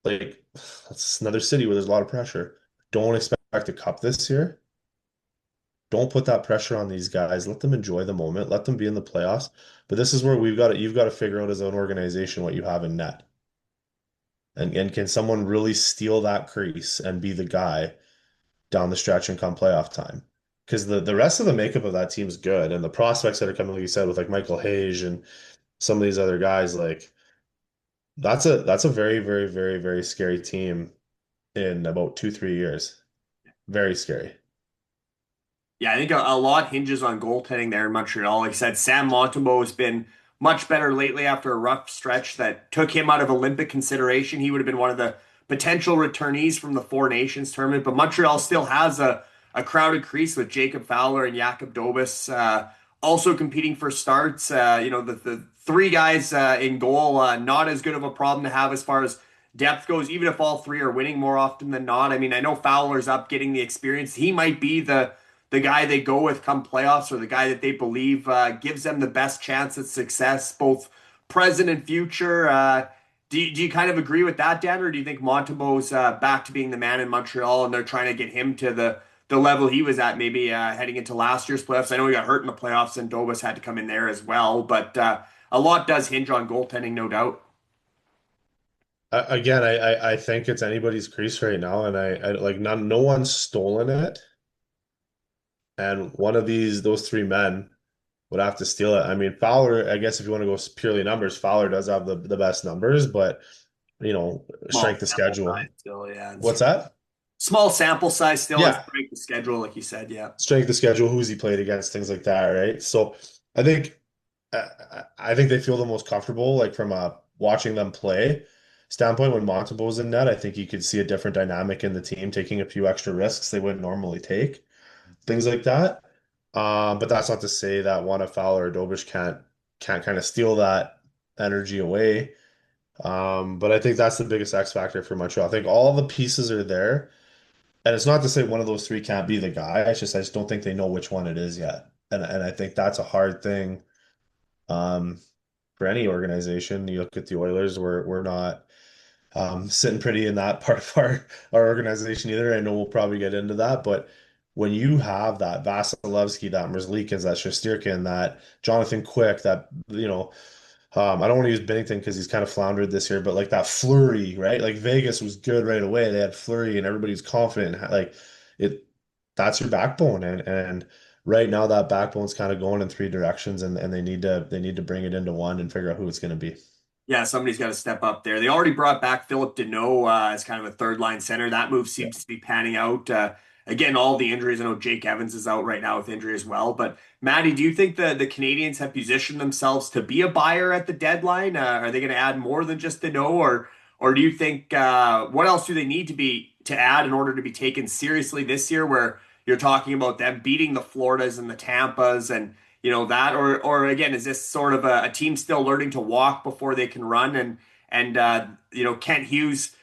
like that's another city where there's a lot of pressure. Don't expect a cup this year. Don't put that pressure on these guys. Let them enjoy the moment. Let them be in the playoffs. But this is where you've got to figure out as an organization what you have in net. And can someone really steal that crease and be the guy down the stretch and come playoff time? Because the rest of the makeup of that team is good. And the prospects that are coming, like you said, with like Michael Hayes and some of these other guys, like that's a very, very, very, very scary team in about 2, 3 years. Very scary. Yeah, I think a lot hinges on goaltending there in Montreal. Like I said, Sam Montembeault has been much better lately after a rough stretch that took him out of Olympic consideration. He would have been one of the potential returnees from the Four Nations tournament, but Montreal still has a crowded crease with Jacob Fowler and Jakob Dobis also competing for starts. The three guys in goal, not as good of a problem to have as far as depth goes, even if all three are winning more often than not. I mean, I know Fowler's up getting the experience. He might be the guy they go with come playoffs or the guy that they believe gives them the best chance at success, both present and future. Do you kind of agree with that, Dan, or do you think Montembeault's back to being the man in Montreal and they're trying to get him to the level he was at maybe heading into last year's playoffs? I know he got hurt in the playoffs and Dobas had to come in there as well, but a lot does hinge on goaltending, no doubt. Again, I think it's anybody's crease right now, and I like no one's stolen it. And one of those three men would have to steal it. I mean, Fowler, I guess if you want to go purely numbers, Fowler does have the best numbers, but Small strength of sample size schedule. still, yeah. What's that? Small sample size still is Yeah, break the schedule, like you said, yeah. strength of schedule, who's he played against, things like that, right? So I think I think they feel the most comfortable, like from a watching them play standpoint when Montembeault's in net. I think you could see a different dynamic in the team, taking a few extra risks they wouldn't normally take, things like that. But that's not to say that one of Fowler or Dobish can't kind of steal that energy away. But I think that's the biggest X factor for Montreal. I think all the pieces are there, and it's not to say one of those three can't be the guy. I just don't think they know which one it is yet, and I think that's a hard thing. Um, for any organization, you look at the Oilers, we're not sitting pretty in that part of our organization either. I know we'll probably get into that, but when you have that Vasilevsky, that Merzlikins, that Shesterkin, that Jonathan Quick, that I don't want to use Bennington because he's kind of floundered this year, but like that Flurry, right? Like Vegas was good right away. They had Flurry and everybody's confident. Like it, that's your backbone, and right now that backbone's kind of going in three directions, and they need to bring it into one and figure out who it's going to be. Yeah, somebody's got to step up there. They already brought back Philip Deneau as kind of a third line center. That move Yeah. seems to be panning out. Again, all the injuries. I know Jake Evans is out right now with injury as well. But Maddie, do you think the Canadians have positioned themselves to be a buyer at the deadline? Are they going to add more than just Deneau, or do you think what else do they need to add in order to be taken seriously this year? Where you're talking about them beating the Floridas and the Tampas and that, or again, is this sort of a team still learning to walk before they can run? And Kent Hughes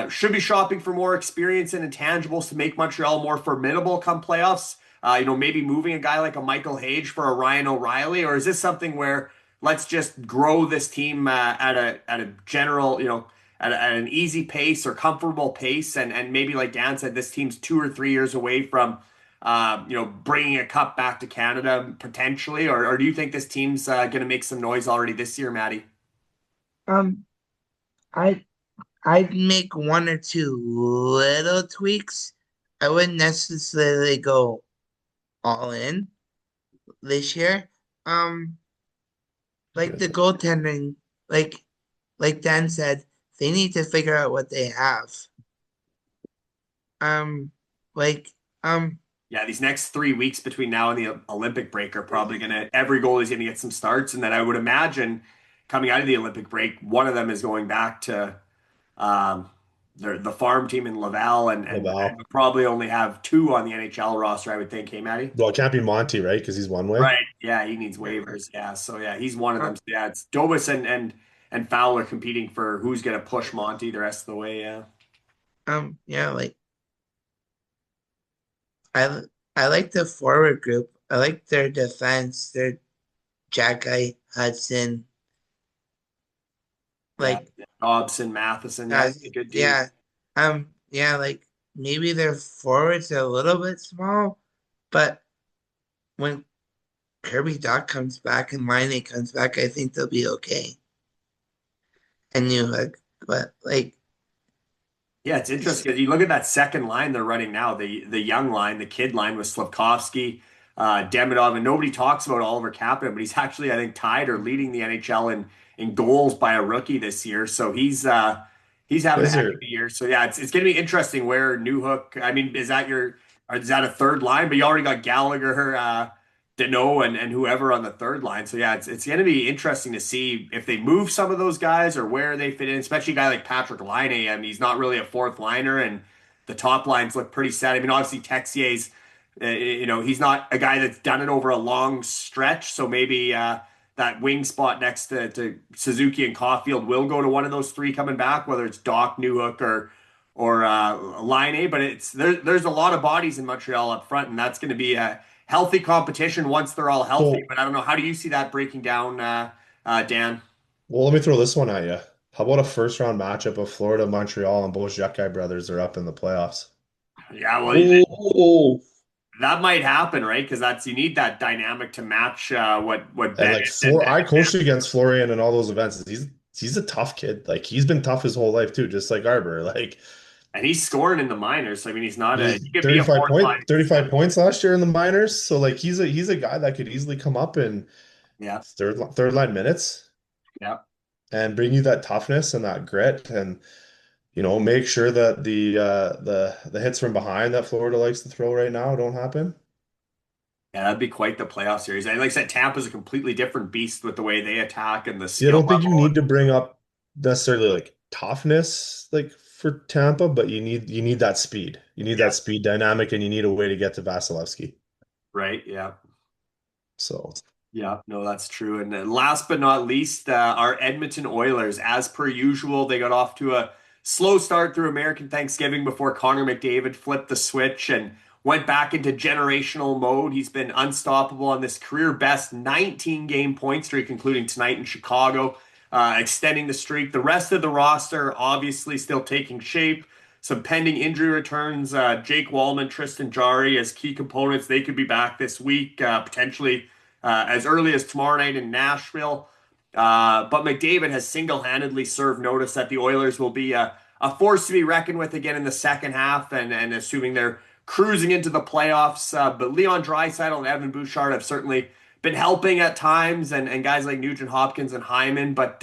should be shopping for more experience and intangibles to make Montreal more formidable come playoffs. Maybe moving a guy like a Michael Hage for a Ryan O'Reilly, or is this something where let's just grow this team at a general, at an easy pace or comfortable pace, and maybe like Dan said, this team's 2 or 3 years away from bringing a cup back to Canada potentially, or do you think this team's going to make some noise already this year, Maddie? Um, I I'd make one or two little tweaks. I wouldn't necessarily go all in this year. Um, like the goaltending, like Dan said, they need to figure out what they have. Um, like Yeah, these next 3 weeks between now and the Olympic break are probably every goalie's gonna get some starts, and then I would imagine coming out of the Olympic break, one of them is going back to um, the farm team in Laval, and Laval. probably only have two on the NHL roster, I would think. Hey, Matty? Well, it can't be Monty, right? Because he's one way. Right. Yeah, he needs waivers. Yeah, so yeah, he's one of them. So, yeah, it's Dobas and Fowler competing for who's gonna push Monty the rest of the way. Yeah. yeah, like I I like the forward group. I like their defense, their Jacky Hudson, Yeah. like Dobson, Matheson. Yeah, uh, that's a good team. yeah, yeah, like maybe their forwards are a little bit small, but when Kirby Doc comes back and Line comes back, I think they'll be okay. And New Hook, but like, Yeah, it's interesting because you look at that second line they're running now, the young line, the kid line with Slavkovsky, Demidov, and nobody talks about Oliver Kapanen, but he's actually, I think, tied or leading the NHL in goals by a rookie this year. So he's having a Those heck of are a year. So yeah, it's going to be interesting where Newhook. I mean, is that a third line? But you already got Gallagher, Deneau, and whoever on the third line. So yeah, it's going to be interesting to see if they move some of those guys or where they fit in, especially a guy like Patrick Laine. I mean, he's not really a fourth liner, and the top lines look pretty set. I mean, obviously Texier's, he's not a guy that's done it over a long stretch, so maybe that wing spot next to Suzuki and Caulfield will go to one of those three coming back, whether it's Doc, Newhook, or Laine. But there's a lot of bodies in Montreal up front, and that's going to be a healthy competition once they're all healthy. so. But I don't know. How do you see that breaking down, Dan? Well, let me throw this one at you. How about a first round matchup of Florida, Montreal, and both Jacki brothers are up in the playoffs? Yeah, well, oh, that might happen, right? Because you need that dynamic to match what And Bennett like I coached against Florian in all those events. He's a tough kid. Like he's been tough his whole life too, just like Arbor. Like and he's scoring in the minors. So, I mean, he's not he he could be a 35 fourth line. 35 points last year in the minors. So like he's a guy that could easily come up in Yeah, third line minutes yeah. and bring you that toughness and that grit and make sure that the hits from behind that Florida likes to throw right now don't happen. Yeah, that'd be quite the playoff series. And like I said, Tampa's a completely different beast with the way they attack and the See, I skill don't think you level. need to bring up necessarily like toughness like for Tampa, but you need that speed. You need Yeah, that speed dynamic and you need a way to get to Vasilevsky. right. Yeah. So Yeah, no, that's true. And last but not least, our Edmonton Oilers, as per usual, they got off to a slow start through American Thanksgiving before Connor McDavid flipped the switch and went back into generational mode. He's been unstoppable on this career best 19 game point streak, including tonight in Chicago, extending the streak. The rest of the roster obviously still taking shape. Some pending injury returns. Jake Wallman, Tristan Jarry as key components. They could be back this week, potentially as early as tomorrow night in Nashville. But McDavid has single-handedly served notice that the Oilers will be a force to be reckoned with again in the second half, and assuming they're cruising into the playoffs. But Leon Draisaitl and Evan Bouchard have certainly been helping at times, and guys like Nugent Hopkins and Hyman. But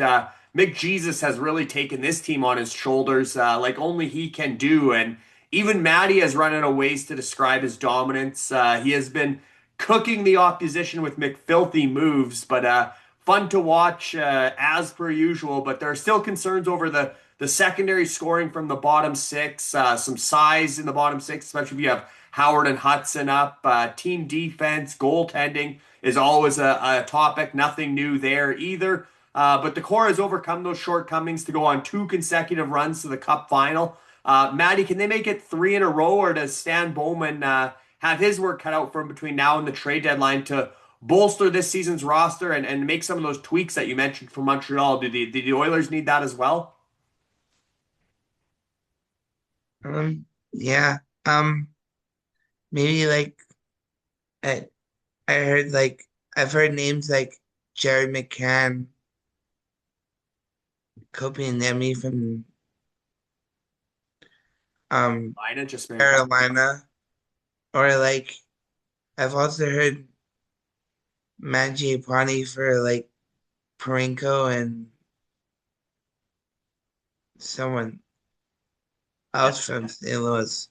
Mick Jesus has really taken this team on his shoulders like only he can do. And even Matty has run out of ways to describe his dominance. He has been cooking the opposition with McFilthy moves, but fun to watch as per usual. But there are still concerns over the secondary scoring from the bottom six, some size in the bottom six, especially if you have Howard and Hudson up. Team defense, goaltending is always a topic. Nothing new there either. But the core has overcome those shortcomings to go on 2 consecutive runs to the Cup final. Maddie, can they make it 3 in a row, or does Stan Bowman have his work cut out for him between now and the trade deadline to bolster this season's roster and make some of those tweaks that you mentioned for Montreal? Do the Oilers need that as well? Yeah. Maybe like I I heard like I've heard names like Jerry McCann, Kobe and Nemi from um Ina just made a couple. Carolina, or like I've also heard Mangiapane for like Parenko and someone else from St. Louis.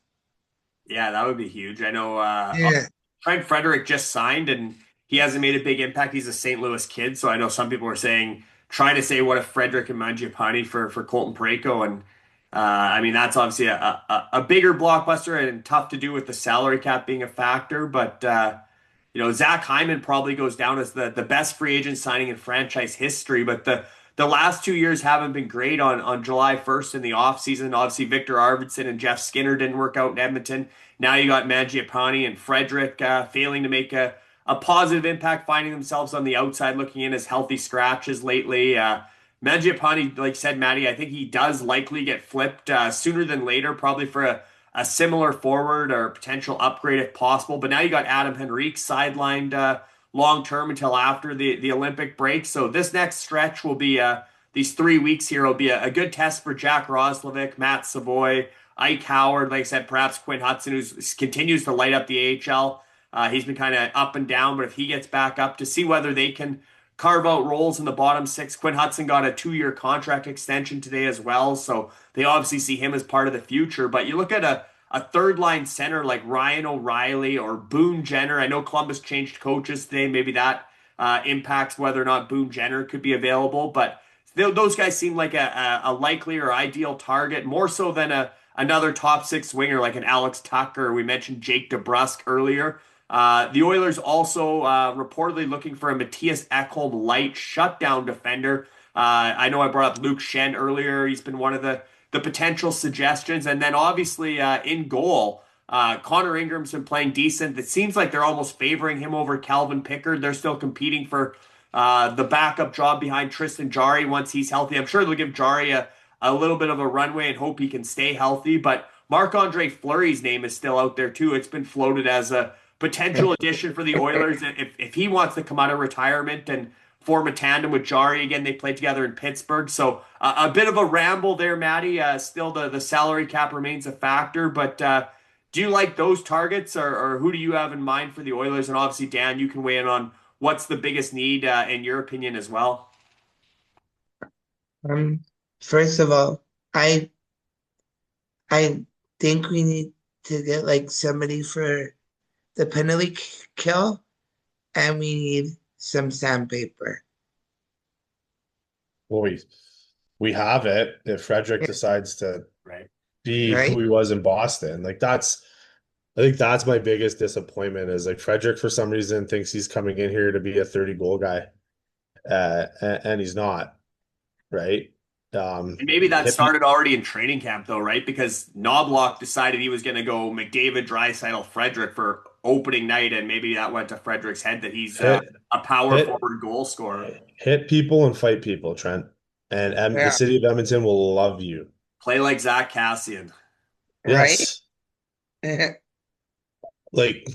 Yeah, that would be huge. I know Yeah, Trent Frederick just signed and he hasn't made a big impact. He's a St. Louis kid, so I know some people are saying, trying to say, what if Frederick and Mangiapane for Colton Parayko? And I mean, that's obviously a bigger blockbuster and tough to do with the salary cap being a factor. But Zach Hyman probably goes down as the best free agent signing in franchise history. But the last 2 years haven't been great on July 1st in the offseason. Obviously, Victor Arvidsson and Jeff Skinner didn't work out in Edmonton. Now you got Mangiapane and Frederick failing to make a positive impact, finding themselves on the outside looking in as healthy scratches lately. Mangiapane, like you said, Maddie, I think he does likely get flipped sooner than later, probably for a similar forward or potential upgrade if possible. But now you got Adam Henrique sidelined long term until after the Olympic break. So this next stretch will be these 3 weeks here will be a good test for Jack Roslovic, Matt Savoy, Ike Howard, like I said, perhaps Quinn Hudson, who continues to light up the AHL. He's been kind of up and down, but if he gets back up, to see whether they can carve out roles in the bottom six. Quinn Hudson got a 2-year contract extension today as well, so they obviously see him as part of the future. But you look at a third line center like Ryan O'Reilly or Boone Jenner. I know Columbus changed coaches today. Maybe that impacts whether or not Boone Jenner could be available. But those guys seem like a likely or ideal target, more so than another top six winger like an Alex Tucker. We mentioned Jake DeBrusk earlier. The Oilers also reportedly looking for a Matthias Ekholm light shutdown defender. I know I brought up Luke Shen earlier. He's been one of the potential suggestions. And then obviously in goal, Connor Ingram's been playing decent. It seems like they're almost favoring him over Calvin Pickard. They're still competing for the backup job behind Tristan Jarry once he's healthy. I'm sure they'll give Jarry a little bit of a runway and hope he can stay healthy. But Marc-Andre Fleury's name is still out there too. It's been floated as a potential addition for the Oilers if he wants to come out of retirement and form a tandem with Jarry again. They played together in Pittsburgh, so a bit of a ramble there, Maddie. Still, the salary cap remains a factor, but do you like those targets, or who do you have in mind for the Oilers? And obviously, Dan, you can weigh in on what's the biggest need in your opinion as well. Um, first of all, I think we need to get like somebody for the penalty kill, and we need some sandpaper. Well, we have it if Frederick Yeah, decides to Right. be right? who he was in Boston. Like I think that's my biggest disappointment is like Frederick for some reason thinks he's coming in here to be a 30 goal guy. And he's not, right? And maybe that Hippie, started already in training camp, though, right? Because Knobloch decided he was going to go McDavid, Draisaitl, Frederick for opening night, and maybe that went to Frederick's head that he's hit a power hit forward goal scorer. hit people and fight people, Trent. And the Yeah, city of Edmonton will love you. Play like Zach Cassian. right? Yes. Like,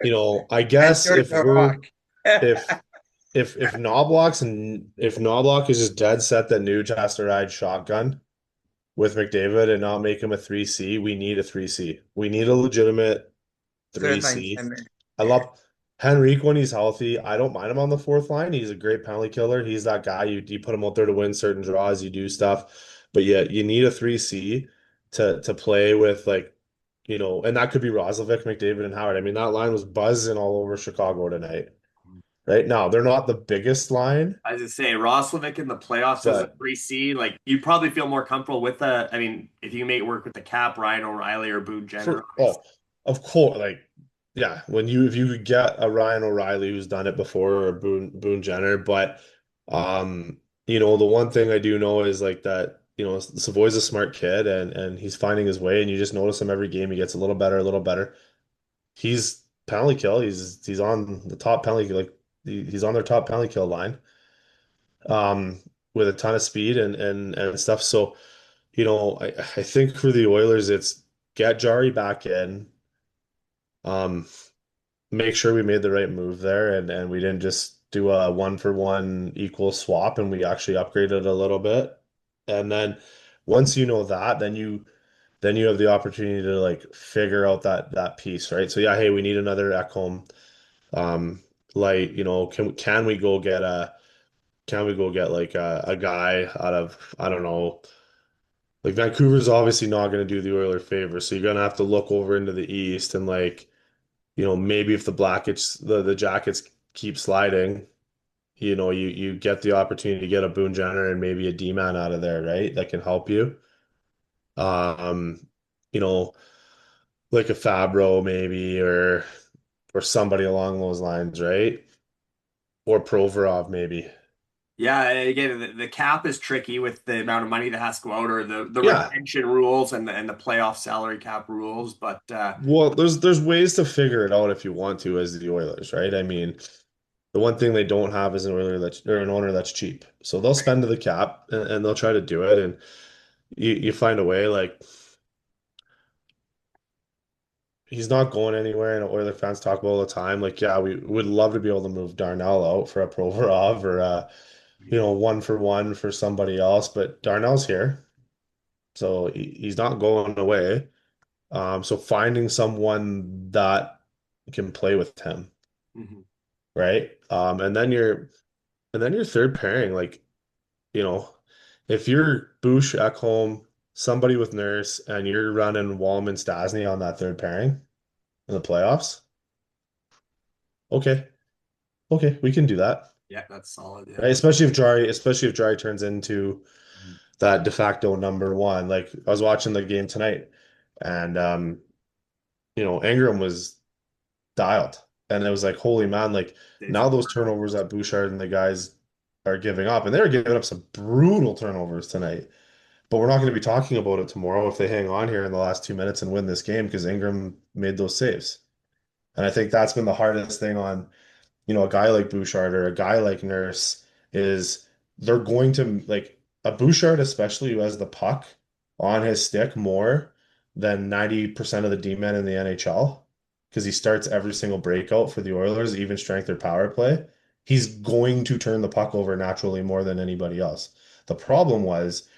I And guess George Rock. if if Knobloch is just dead set that Nuge has to ride shotgun with McDavid and not make him a 3C, we need a 3C. We need a legitimate Third line 3C. center. I love Henrique when he's healthy. I don't mind him on the fourth line. He's a great penalty killer. He's that guy. You put him out there to win certain draws, you do stuff. But yeah, you need a 3C to play with and that could be Roslovic, McDavid, and Howard. I mean, that line was buzzing all over Chicago tonight. Right now, they're not the biggest line, As I say, Roslovic in the playoffs as a but 3C, like you'd probably feel more comfortable with I mean, if you can make it work with the cap, Ryan O'Reilly or Boone Jenner. of course, yeah, if you could get a Ryan O'Reilly who's done it before or Boone Jenner, but The one thing I do know is like that, Savoy's a smart kid and he's finding his way and you just notice him every game. He gets a little better, a little better. He's penalty kill. He's on the top penalty, like he's on their top penalty kill line. With a ton of speed and stuff. So, I think for the Oilers, it's get Jari back in. Um, Make sure we made the right move there and we didn't just do a one for one equal swap and we actually upgraded a little bit. And then once you know that, then you have the opportunity to like figure out that piece, right? So yeah, hey, we need another Ekholm. Um, like, can we go get like a guy out of, I don't know, like Vancouver's obviously not going to do the Oilers favor, so you're going to have to look over into the East and like, maybe if the Jackets keep sliding, you get the opportunity to get a Boone Jenner and maybe a D-man out of there, right? That can help you. Um, you know, like a Fabro maybe or somebody along those lines, right? Or Provorov maybe. Yeah, again, the cap is tricky with the amount of money that has to go out, or the Yeah. retention rules and the playoff salary cap rules. But Well, there's ways to figure it out if you want to as the Oilers, right? I mean, the one thing they don't have is an owner that's cheap. So they'll spend to the cap and they'll try to do it and you find a way like he's not going anywhere and Oiler fans talk about all the time like yeah, we would love to be able to move Darnell out for a Provorov or one for one for somebody else, but Darnell's here. So he's not going away. So finding someone that can play with him, mhm. right? And then your third pairing, like, you know, if you're Bush, Ekholm, somebody with Nurse, and you're running Wallman Stasny on that third pairing in the playoffs, okay, okay, we can do that. Yeah, that's solid. Yeah. Right? Especially if Jari turns into Mhm. that de facto number one. Like I was watching the game tonight and Ingram was dialed. And it was like, holy man, like Saves now the those turnovers that Bouchard and the guys are giving up, and they're giving up some brutal turnovers tonight. But we're not going to be talking about it tomorrow if they hang on here in the last 2 minutes and win this game because Ingram made those saves. And I think that's been the hardest thing on, a guy like Bouchard or a guy like Nurse is they're going to like a Bouchard, especially who has the puck on his stick more than 90% of the D-men in the NHL because he starts every single breakout for the Oilers, even strength or power play. He's going to turn the puck over naturally more than anybody else. The problem was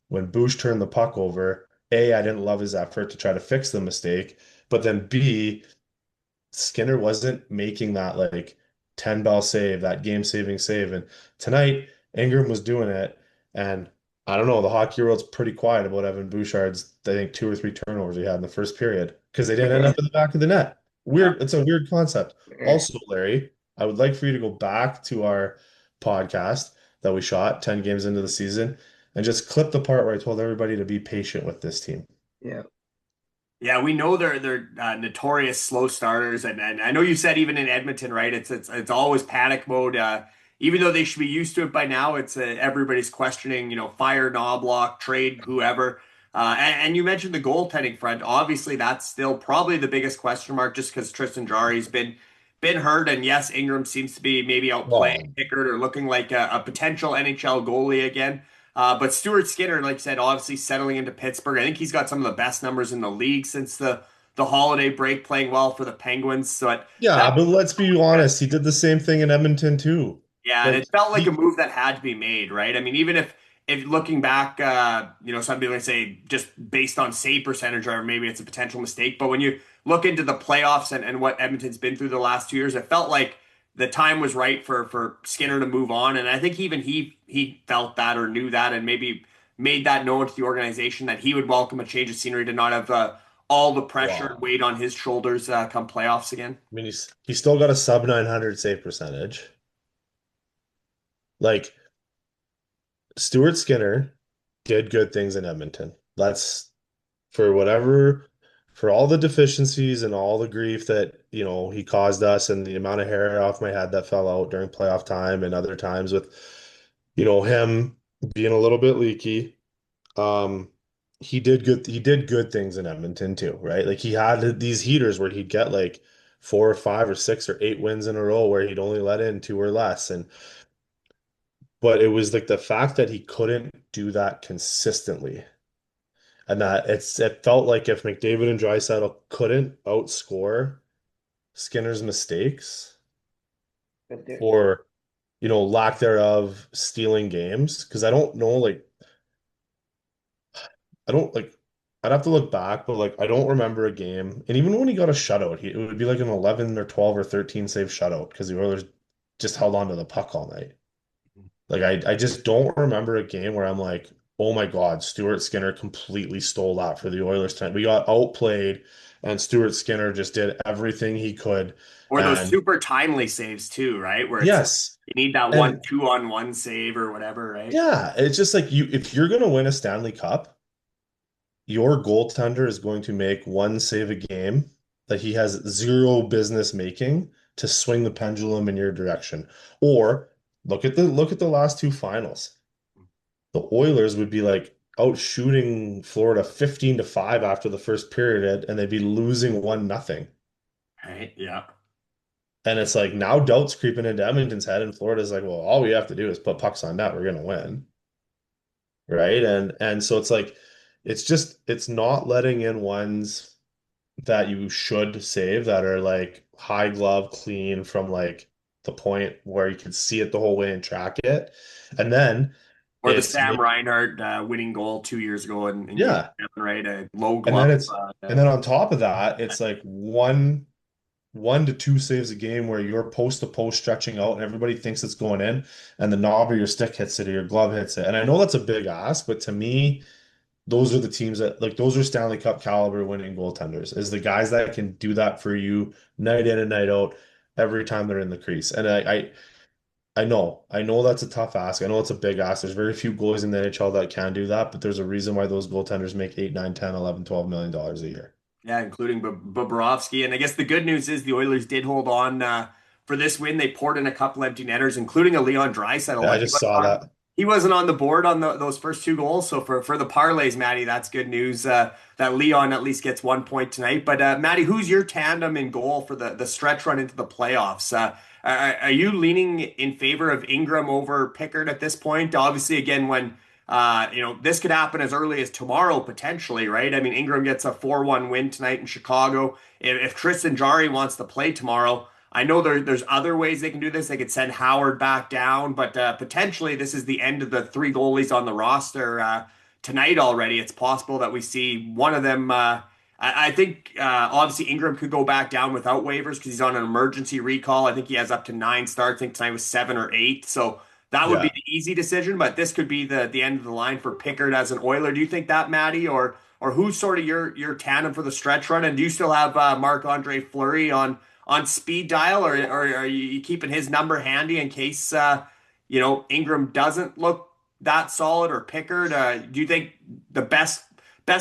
when Bush turned the puck over, A, I didn't love his effort to try to fix the mistake, but then B, Skinner wasn't making that like 10 ball save, that game saving save. And tonight, Ingram was doing it. And I don't know, the hockey world's pretty quiet about Evan Bouchard's, I think, two or three turnovers he had in the first period because they didn't end up in the back of the net. Yeah. Weird. It's a weird concept. Also, Larry, I would like for you to go back to our podcast that we shot 10 games into the season and just clip the part where I told everybody to be patient with this team. Yeah. Yeah, we know they're notorious slow starters, and I know you said even in Edmonton, right? It's always panic mode. Even though they should be used to it by now, it's everybody's questioning, fire Knobloch, trade whoever. And you mentioned the goaltending front. Obviously, that's still probably the biggest question mark, just because Tristan Jarry's been hurt, and yes, Ingram seems to be maybe outplaying Well, Pickard or looking like a potential NHL goalie again. But Stuart Skinner, like I said, obviously settling into Pittsburgh. I think he's got some of the best numbers in the league since the holiday break, playing well for the Penguins. So yeah, that but let's be honest, he did the same thing in Edmonton too. yeah, and Like it felt like a he move that had to be made, right? I mean, even if looking back, some people say just based on save percentage, or maybe it's a potential mistake. But when you look into the playoffs and what Edmonton's been through the last 2 years, it felt like the time was right for Skinner to move on. And I think even he felt that or knew that, and maybe made that known to the organization that he would welcome a change of scenery to not have all the pressure and wow. weight on his shoulders come playoffs again. I mean, he's still got a sub 900 save percentage. Like Stuart Skinner did good things in Edmonton. That's for whatever, for all the deficiencies and all the grief that, he caused us and the amount of hair off my head that fell out during playoff time and other times with him being a little bit leaky. Um, he did good things in Edmonton too, right? Like he had these heaters where he'd get like 4 or 5 or 6 or 8 wins in a row where he'd only let in two or less. But it was like the fact that he couldn't do that consistently. And that it felt like if McDavid and Draisaitl couldn't outscore Skinner's mistakes But there, or, lack thereof stealing games, because I don't like, I'd have to look back, but like, I don't remember a game. And even when he got a shutout, it would be like an 11 or 12 or 13 save shutout because the Oilers just held on to the puck all night. Like, I just don't remember a game where I'm like, oh my God, Stuart Skinner completely stole that for the Oilers tonight. We got outplayed, and Stuart Skinner just did everything he could. Or those And super timely saves too, right? Where it's yes, you need that and 1 2-on-1 save or whatever, right? yeah, it's just like if you're gonna win a Stanley Cup, your goaltender is going to make one save a game that he has zero business making to swing the pendulum in your direction. Or look at the last two finals. The Oilers would be like out shooting Florida 15-5 after the first period, and they'd be losing 1-0. Right. Yeah. And it's like now doubt's creeping into Edmonton's head, and Florida's like, well, all we have to do is put pucks on net, we're gonna win. Right. And so it's like it's not letting in ones that you should save that are like high glove clean from like the point where you can see it the whole way and track it. And then Or the it's Sam Reinhart winning goal 2 years ago in Game yeah. 7, right? A low And then glove. it's and then on top of that, it's like one to two saves a game where you're post to post stretching out and everybody thinks it's going in and the knob of your stick hits it or your glove hits it. And I know that's a big ask, but to me, those are the teams that like those are Stanley Cup caliber winning goaltenders, is the guys that can do that for you night in and night out every time they're in the crease. And I know that's a tough ask. I know it's a big ask. There's very few goalies in the NHL that can do that, but there's a reason why those goaltenders make 8, 9, 10, 11, 12 million dollars a year. Yeah, including Bobrovsky. And I guess the good news is the Oilers did hold on for this win. They poured in a couple empty netters, including a Leon Draisaitl. Yeah, I Like just saw that. he wasn't on the board on those first two goals. So for the parlays, Maddie, that's good news. That Leon at least gets 1 point tonight. But Maddie, who's your tandem in goal for the stretch run into the playoffs? Are you leaning in favor of Ingram over Pickard at this point? Obviously, again, when this could happen as early as tomorrow, potentially, right? I mean, Ingram gets a 4-1 win tonight in Chicago. If Tristan Jarry wants to play tomorrow, I know there's other ways they can do this. They could send Howard back down, but potentially this is the end of the three goalies on the roster tonight already. It's possible that we see one of them. I think obviously Ingram could go back down without waivers because he's on an emergency recall. I think he has up to 9 starts. I think tonight was 7 or 8. So that would be Yeah. the easy decision, but this could be the end of the line for Pickard as an Oiler. Do you think that, Maddie, or who's sort of your tandem for the stretch run? And do you still have Marc-Andre Fleury on speed dial, or are you keeping his number handy in case Ingram doesn't look that solid or Pickard? Do you think the best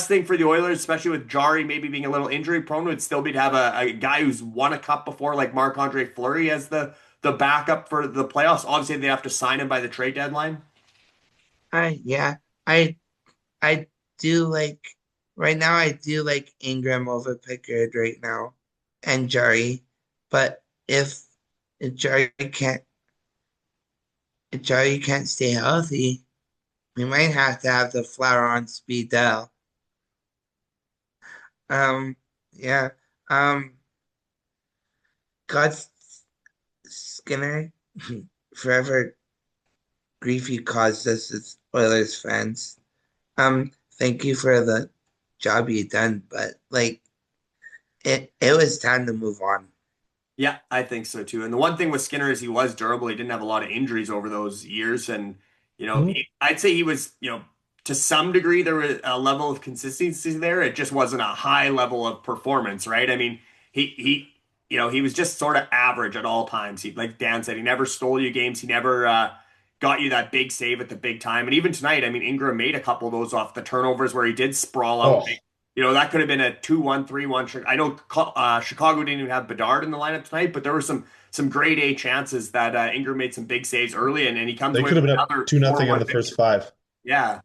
thing for the Oilers, especially with Jari maybe being a little injury prone, would still be to have a guy who's won a cup before, like Marc-Andre Fleury, as the backup for the playoffs? Obviously, they have to sign him by the trade deadline. yeah, I I do like right now. I do like Ingram over Pickard right now, and Jari. But if Jari can't if Jari can't stay healthy, we might have to have the flower on speed dial. Yeah. God Skinner, forever grief you caused us as Oilers fans. Thank you for the job you done, but like it was time to move on. Yeah, I think so too. And the one thing with Skinner is he was durable. He didn't have a lot of injuries over those years, and Mhm. I'd say he was, to some degree there was a level of consistency there. It just wasn't a high level of performance, right? I mean, he was just sort of average at all times. He, like Dan said, he never stole you games. He never got you that big save at the big time. And even tonight, I mean, Ingram made a couple of those off the turnovers where he did sprawl out Oh, that could have been a 2-1, 3-1. I know Chicago didn't even have Bedard in the lineup tonight, but there were some grade A chances that Ingram made some big saves early, and he comes They away could have with been up another 2-0 in 4-1 the victory. first five. Yeah.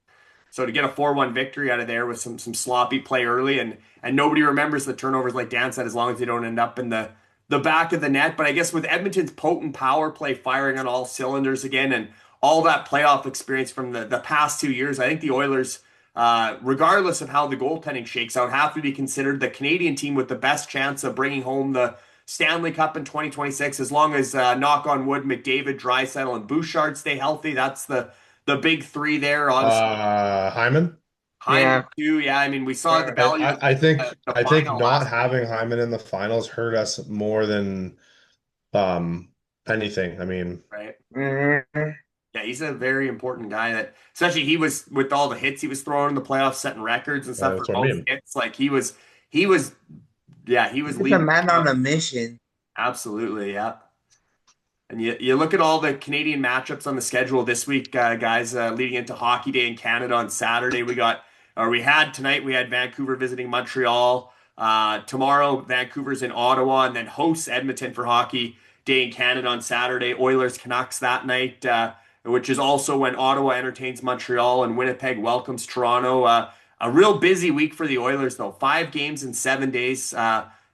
So to get a 4-1 victory out of there with some sloppy play early, and nobody remembers the turnovers, like Dan said, as long as they don't end up in the back of the net. But I guess with Edmonton's potent power play firing on all cylinders again, and all that playoff experience from the past 2 years, I think the Oilers, regardless of how the goaltending shakes out, have to be considered the Canadian team with the best chance of bringing home the Stanley Cup in 2026, as long as, knock on wood, McDavid, Draisaitl, and Bouchard stay healthy. That's the big three there. Obviously, Hyman. Hyman Yeah. too. Yeah, I mean, we saw the I, value of I I think the I think final not last. having Hyman in the finals hurt us more than um anything. I mean, Right? Mhm. Yeah, he's a very important guy. That especially he was with all the hits he was throwing in the playoffs, setting records and stuff for that's what I most mean. hits. Like he was, yeah, he was He's a leading. man on a mission. Absolutely, yeah. And you look at all the Canadian matchups on the schedule this week, guys, leading into Hockey Day in Canada on Saturday. Tonight, we had Vancouver visiting Montreal. Tomorrow, Vancouver's in Ottawa, and then hosts Edmonton for Hockey Day in Canada on Saturday. Oilers Canucks that night, which is also when Ottawa entertains Montreal and Winnipeg welcomes Toronto. A real busy week for the Oilers, though. 5 games in 7 days.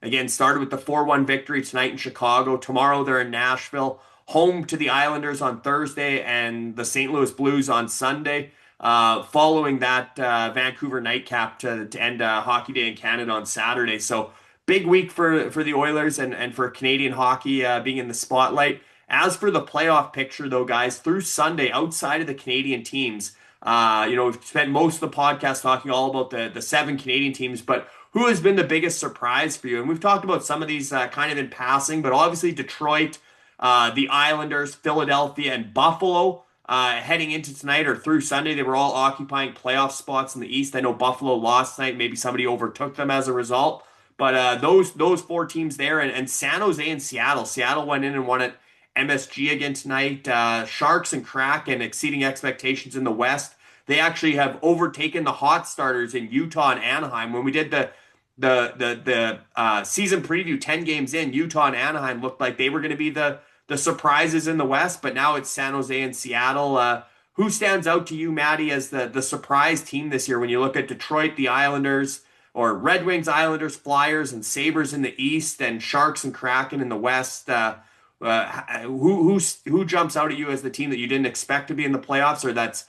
Again, started with the 4-1 victory tonight in Chicago. Tomorrow, they're in Nashville, home to the Islanders on Thursday and the St. Louis Blues on Sunday. Following that Vancouver nightcap to end Hockey Day in Canada on Saturday. So big week for the Oilers and for Canadian hockey being in the spotlight. As for the playoff picture, though, guys, through Sunday, outside of the Canadian teams, we've spent most of the podcast talking all about the 7 Canadian teams, but who has been the biggest surprise for you? And we've talked about some of these kind of in passing, but obviously Detroit, the Islanders, Philadelphia, and Buffalo heading into tonight or through Sunday, they were all occupying playoff spots in the East. I know Buffalo lost tonight. Maybe somebody overtook them as a result. But those 4 teams there and San Jose and Seattle. Seattle went in and won at MSG again tonight. Sharks and Kraken exceeding expectations in the West. They actually have overtaken the hot starters in Utah and Anaheim. When we did the season preview 10 games in, Utah and Anaheim looked like they were going to be the surprises in the West, but now it's San Jose and Seattle. Who stands out to you, Maddie, as the surprise team this year when you look at Detroit, the Islanders, or Red Wings, Islanders, Flyers, and Sabres in the East, and Sharks and Kraken in the West? Who jumps out at you as the team that you didn't expect to be in the playoffs, or that's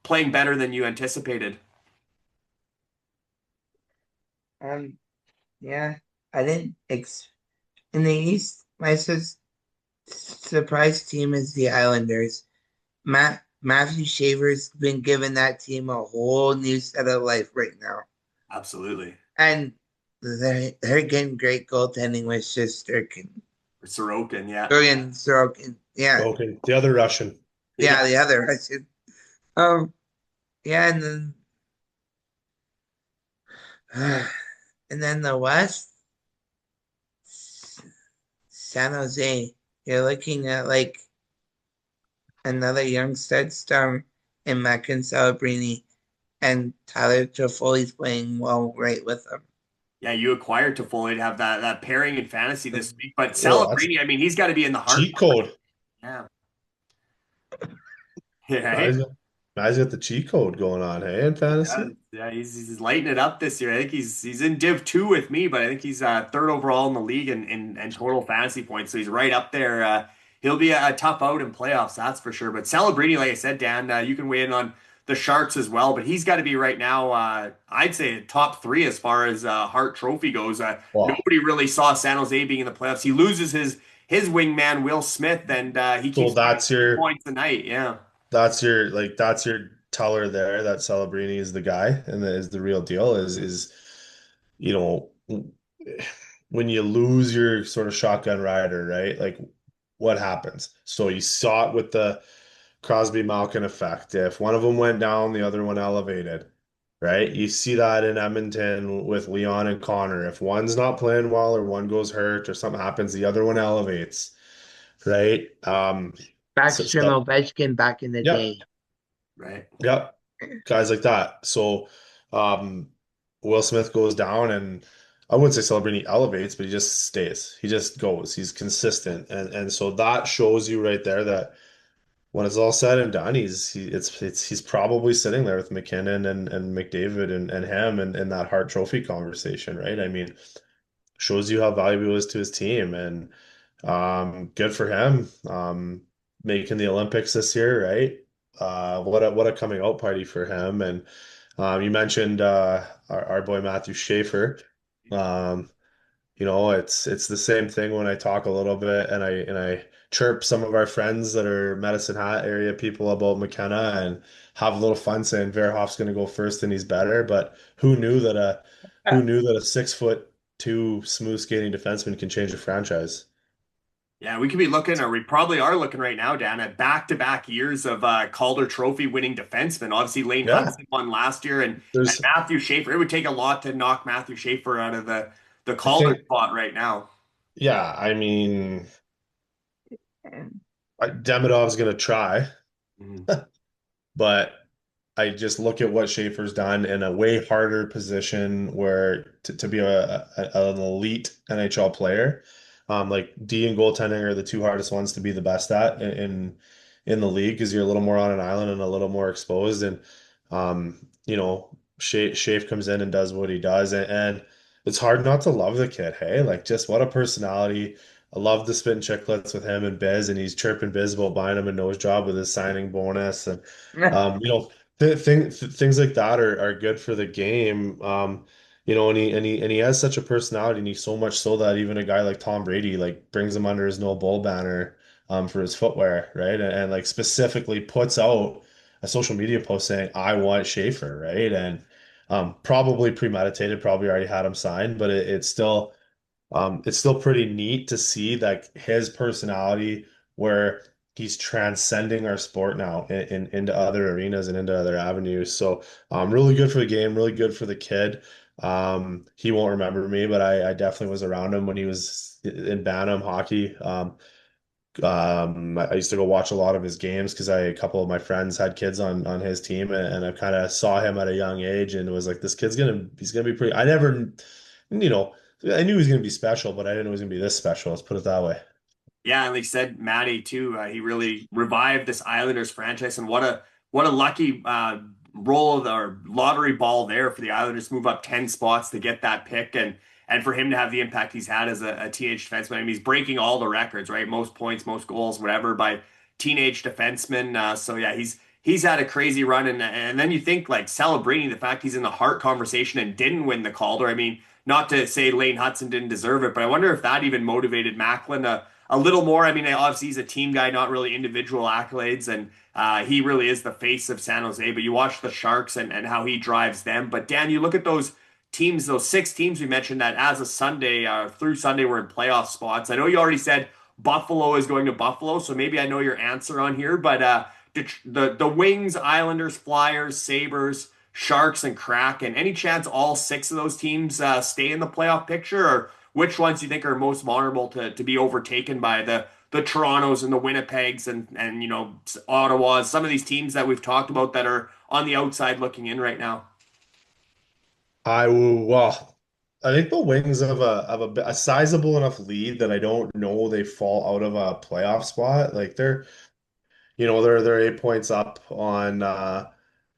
playing better than you anticipated? Um, yeah, I didn't in the East. My surprise team is the Islanders. Matthew Shaver's been giving that team a whole new set of life right now, Absolutely. and they're getting great goaltending with Shesterkin, Sorokin, yeah. Sorokin. Yeah, Okay, the other Russian. yeah, the other I should. Yeah, and then the West, San Jose. You're looking at like another young star in Mackin Celebrini, and Tyler Toffoli's playing well right with them. Yeah, you acquired Toffoli to have that pairing in fantasy this week. But Oh, that's Celebrini, I mean, he's got to be in the heart. cheat code. Yeah. Yeah. Guys got the cheat code going on, hey, in fantasy. Yeah, he's lighting it up this year. I think he's in Div 2 with me, but I think he's third overall in the league in total fantasy points. So he's right up there. He'll be a tough out in playoffs, that's for sure. But Celebrini, like I said, Dan, you can weigh in on the Sharks as well, but he's got to be right now, I'd say top 3 as far as Hart Trophy goes. Wow. Nobody really saw San Jose being in the playoffs. He loses his wingman, Will Smith, and he So keeps that's your points a night. Yeah. that's your teller there that Celebrini is the guy and is the real deal is you know when you lose your sort of shotgun rider, right? Like what happens? So you saw it with the Crosby Malkin effect. If one of them went down, the other one elevated, right? You see that in Edmonton with Leon and Connor. If one's not playing well or one goes hurt or something happens, the other one elevates, right? Backstrom Ovechkin back in the Yeah, day. Right. yeah, guys like that. So, Will Smith goes down, and I wouldn't say celebrating, he elevates, but he just stays. He just goes. He's consistent. And so that shows you right there that when it's all said and done, he's probably sitting there with McKinnon and McDavid and him and that Hart Trophy conversation, right? I mean, shows you how valuable he is to his team, and good for him. Making the Olympics this year, right? What a coming out party for him. And you mentioned our boy Matthew Schaefer. Um, it's the same thing when I talk a little bit and I chirp some of our friends that are Medicine Hat area people about McKenna and have a little fun saying Verhoff's going to go first and he's better. But who knew that a 6'2" smooth skating defenseman can change a franchise? Yeah, we could be looking, or we probably are looking right now, Dan, at back-to-back years of Calder Trophy winning defensemen. Obviously, Lane Yeah, Hudson won last year, and there's Matthew Schaefer. It would take a lot to knock Matthew Schaefer out of the I Calder think spot right now. yeah, I mean And Demidov's going to try, Mhm. but I just look at what Schaefer's done in a way harder position where to be an elite NHL player. Like D and goaltending are the two hardest ones to be the best at in the league because you're a little more on an island and a little more exposed. And Schaefer comes in and does what he does, and it's hard not to love the kid. Hey, like just what a personality. I love the spitting chicklets with him and Biz, and he's chirping Biz about buying him a nose job with his signing bonus, and things like that are good for the game. And he has such a personality, and he's so much so that even a guy like Tom Brady like brings him under his no bull banner for his footwear, right? And like specifically puts out a social media post saying, I want Schaefer, right? And probably premeditated, probably already had him signed, but it's still pretty neat to see like his personality where he's transcending our sport now into other arenas and into other avenues. So really good for the game, really good for the kid. He won't remember me, but I definitely was around him when he was in Bantam hockey. I used to go watch a lot of his games because a couple of my friends had kids on his team, and I kind of saw him at a young age and was like, this kid's he's gonna be pretty. I never, you know, I knew he was gonna be special, but I didn't know he was gonna be this special. Let's put it that way. Yeah, and like you said, Matty too. He really revived this Islanders franchise, and what a lucky roll of the or lottery ball there for the Islanders to move up 10 spots to get that pick, and for him to have the impact he's had as a teenage defenseman. I mean, he's breaking all the records, right? Most points, most goals, whatever, by teenage defensemen. So yeah, he's had a crazy run, and then you think like celebrating the fact he's in the Hart conversation and didn't win the Calder. I mean, not to say Lane Hudson didn't deserve it, but I wonder if that even motivated Macklin a little more. I mean, obviously he's a team guy, not really individual accolades, and he really is the face of San Jose. But you watch the Sharks and how he drives them. But Dan, you look at those teams, those six teams we mentioned that as a Sunday through Sunday were in playoff spots. I know you already said Buffalo is going to Buffalo, so maybe I know your answer on here. But the Wings, Islanders, Flyers, Sabres, Sharks, and Kraken. Any chance all six of those teams stay in the playoff picture, or which ones do you think are most vulnerable to be overtaken by the Torontos and the Winnipegs and Ottawas, some of these teams that we've talked about that are on the outside looking in right now? Well, I think the Wings have a sizable enough lead that I don't know they fall out of a playoff spot. Like they're 8 points up on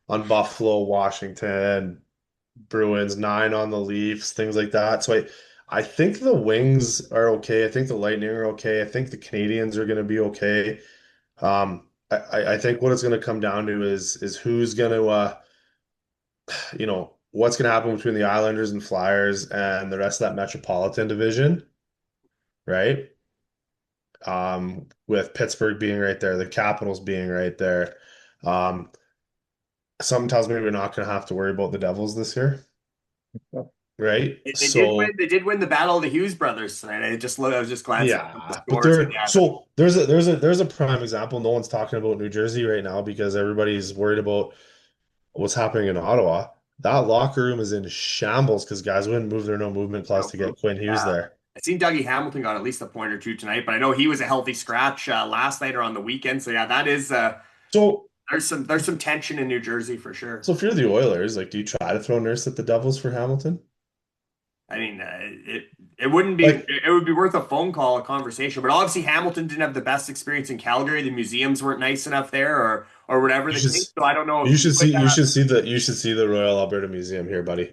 Buffalo, Washington, Bruins, nine on the Leafs, things like that. So I think the Wings are okay. I think the Lightning are okay. I think the Canadians are going to be okay. I think what it's going to come down to is who's going to what's going to happen between the Islanders and Flyers and the rest of that Metropolitan Division, right? With Pittsburgh being right there, the Capitals being right there. Um, Something tells me we're not going to have to worry about the Devils this year, right? They did win. So They did win the Battle of the Hughes brothers tonight. I was just glancing at the yeah, but scores. And yeah, there's a prime example. No one's talking about New Jersey right now because everybody's worried about what's happening in Ottawa. That locker room is in shambles because guys wouldn't move their no movement clause to get Quinn Hughes yeah. there. I seen Dougie Hamilton got at least a point or two tonight, but I know he was a healthy scratch last night or on the weekend. So yeah, that is So there's some tension in New Jersey for sure. So if you're the Oilers, like, do you try to throw Nurse at the Devils for Hamilton? I mean, it wouldn't be Like, it would be worth a phone call, a conversation. But obviously, Hamilton didn't have the best experience in Calgary. The museums weren't nice enough there, or whatever you the should case. So I don't know if you he should would. see you should see the Royal Alberta Museum here, buddy.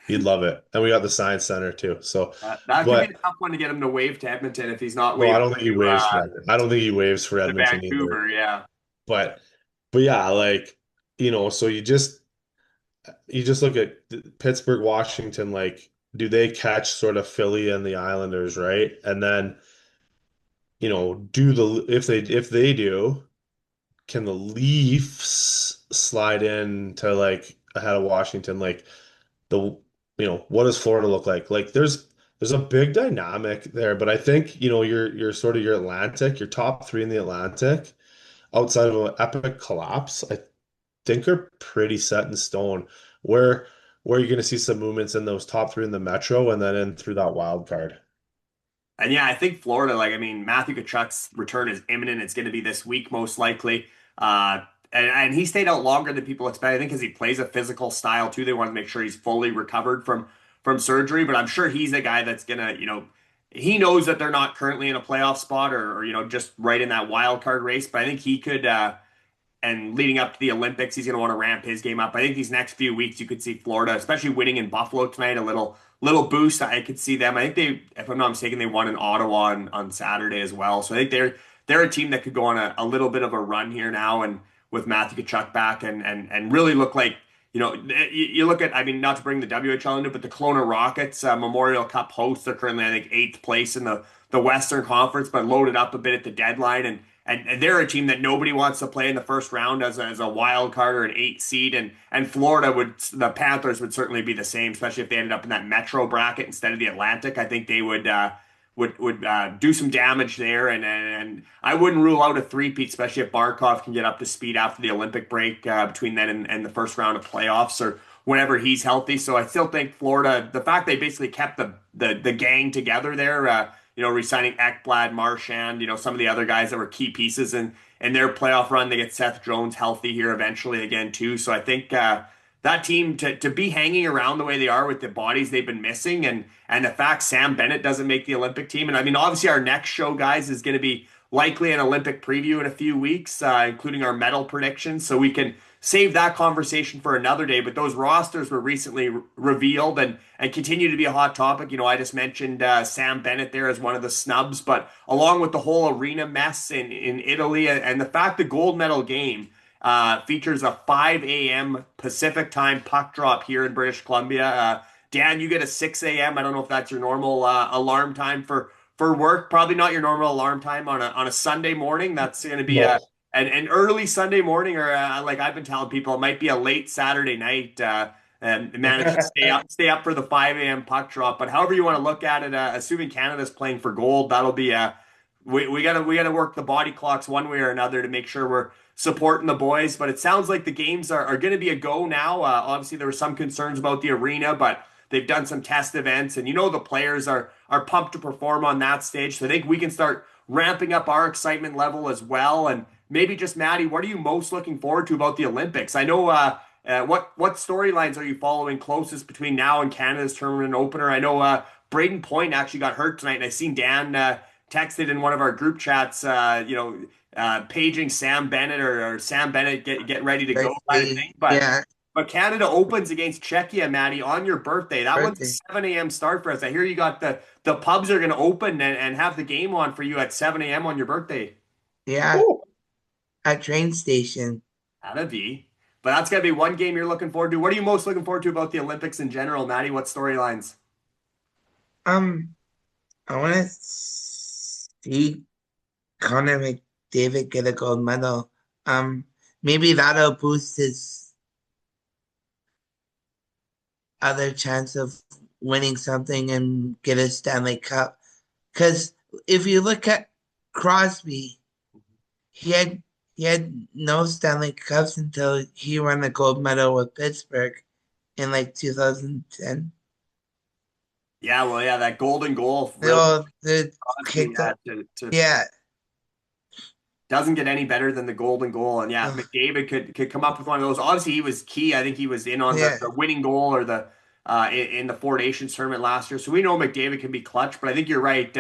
You'd love it. And we got the Science Center too. So, That could be a but tough one to get him to wave to Edmonton if he's not no, I waving don't think he waves for Edmonton. I don't think he waves for to Edmonton either. Vancouver. Yeah. But yeah, like, so you just look at Pittsburgh, Washington, like, do they catch sort of Philly and the Islanders, right? And then, do the if they do, can the Leafs slide in to like ahead of Washington? Like the what does Florida look like? Like there's a big dynamic there, but I think, your sort of your Atlantic, your top three in the Atlantic, outside of an epic collapse, I think are pretty set in stone. Where you're going to see some movements in those top three in the Metro and then in through that wild card. And yeah, I think Florida, like, I mean, Matthew Tkachuk's return is imminent. It's going to be this week, most likely. And he stayed out longer than people expect. I think because he plays a physical style too. They want to make sure he's fully recovered from surgery. But I'm sure he's a guy that's gonna, he knows that they're not currently in a playoff spot or just right in that wild card race. But I think he could. And leading up to the Olympics, he's going to want to ramp his game up. I think these next few weeks, you could see Florida, especially winning in Buffalo tonight, a little boost. I could see them. I think if I'm not mistaken, they won in Ottawa on Saturday as well. So I think they're a team that could go on a little bit of a run here now, and with Matthew Tkachuk back and really look like, you look at, I mean, not to bring the WHL into it, but the Kelowna Rockets, Memorial Cup hosts, are currently, I think, eighth place in the Western Conference, but loaded up a bit at the deadline. And they're a team that nobody wants to play in the first round as a wild card or an 8 seed. And the Panthers would certainly be the same, especially if they ended up in that Metro bracket instead of the Atlantic. I think they would do some damage there. And I wouldn't rule out a three-peat, especially if Barkov can get up to speed after the Olympic break between then and the first round of playoffs or whenever he's healthy. So I still think Florida, the fact they basically kept the gang together there, re-signing Ekblad, Marchand, some of the other guys that were key pieces in their playoff run. They get Seth Jones healthy here eventually again too. So I think that team to be hanging around the way they are with the bodies they've been missing and the fact Sam Bennett doesn't make the Olympic team. And I mean, obviously our next show, guys, is going to be likely an Olympic preview in a few weeks, including our medal predictions. So we can save that conversation for another day. But those rosters were recently revealed and continue to be a hot topic. I just mentioned Sam Bennett there as one of the snubs, but along with the whole arena mess in Italy and the fact the gold medal game features a 5 a.m. Pacific time puck drop here in British Columbia. Dan, you get a 6 a.m. I don't know if that's your normal alarm time for work. Probably not your normal alarm time on a Sunday morning. That's going to be No. an early Sunday morning, or like I've been telling people, it might be a late Saturday night. And manage to stay up for the 5 a.m. puck drop. But however you want to look at it, assuming Canada's playing for gold, that'll be we gotta work the body clocks one way or another to make sure we're supporting the boys. But it sounds like the games are going to be a go now. Obviously, there were some concerns about the arena, but they've done some test events, and the players are pumped to perform on that stage. So I think we can start ramping up our excitement level as well. And maybe just Maddie, what are you most looking forward to about the Olympics? I know. What storylines are you following closest between now and Canada's tournament opener? I know Braden Point actually got hurt tonight, and I seen Dan texted in one of our group chats, paging Sam Bennett or Sam Bennett getting ready to go kind of thing. Yeah, But Canada opens against Czechia, Maddie, on your birthday. That one's a birthday. 7 a.m. start for us. I hear you got the pubs are going to open and have the game on for you at 7 a.m. on your birthday. Yeah, Oh, at train station. That'd be. But that's going to be one game you're looking forward to. What are you most looking forward to about the Olympics in general, Maddie? What storylines? Um, I want to see Connor McDavid get a gold medal. Maybe that'll boost his other chance of winning something and get a Stanley Cup. Because if you look at Crosby, he had no Stanley Cups until he won the gold medal with Pittsburgh in like 2010. Yeah, well, yeah, that golden goal really So the caused him kicked up. to Yeah, doesn't get any better than the golden goal. And yeah, if Oh, McDavid could come up with one of those. Obviously, he was key. I think he was in on yeah. the winning goal or the in the Four Nations tournament last year. So we know McDavid can be clutch, but I think you're right.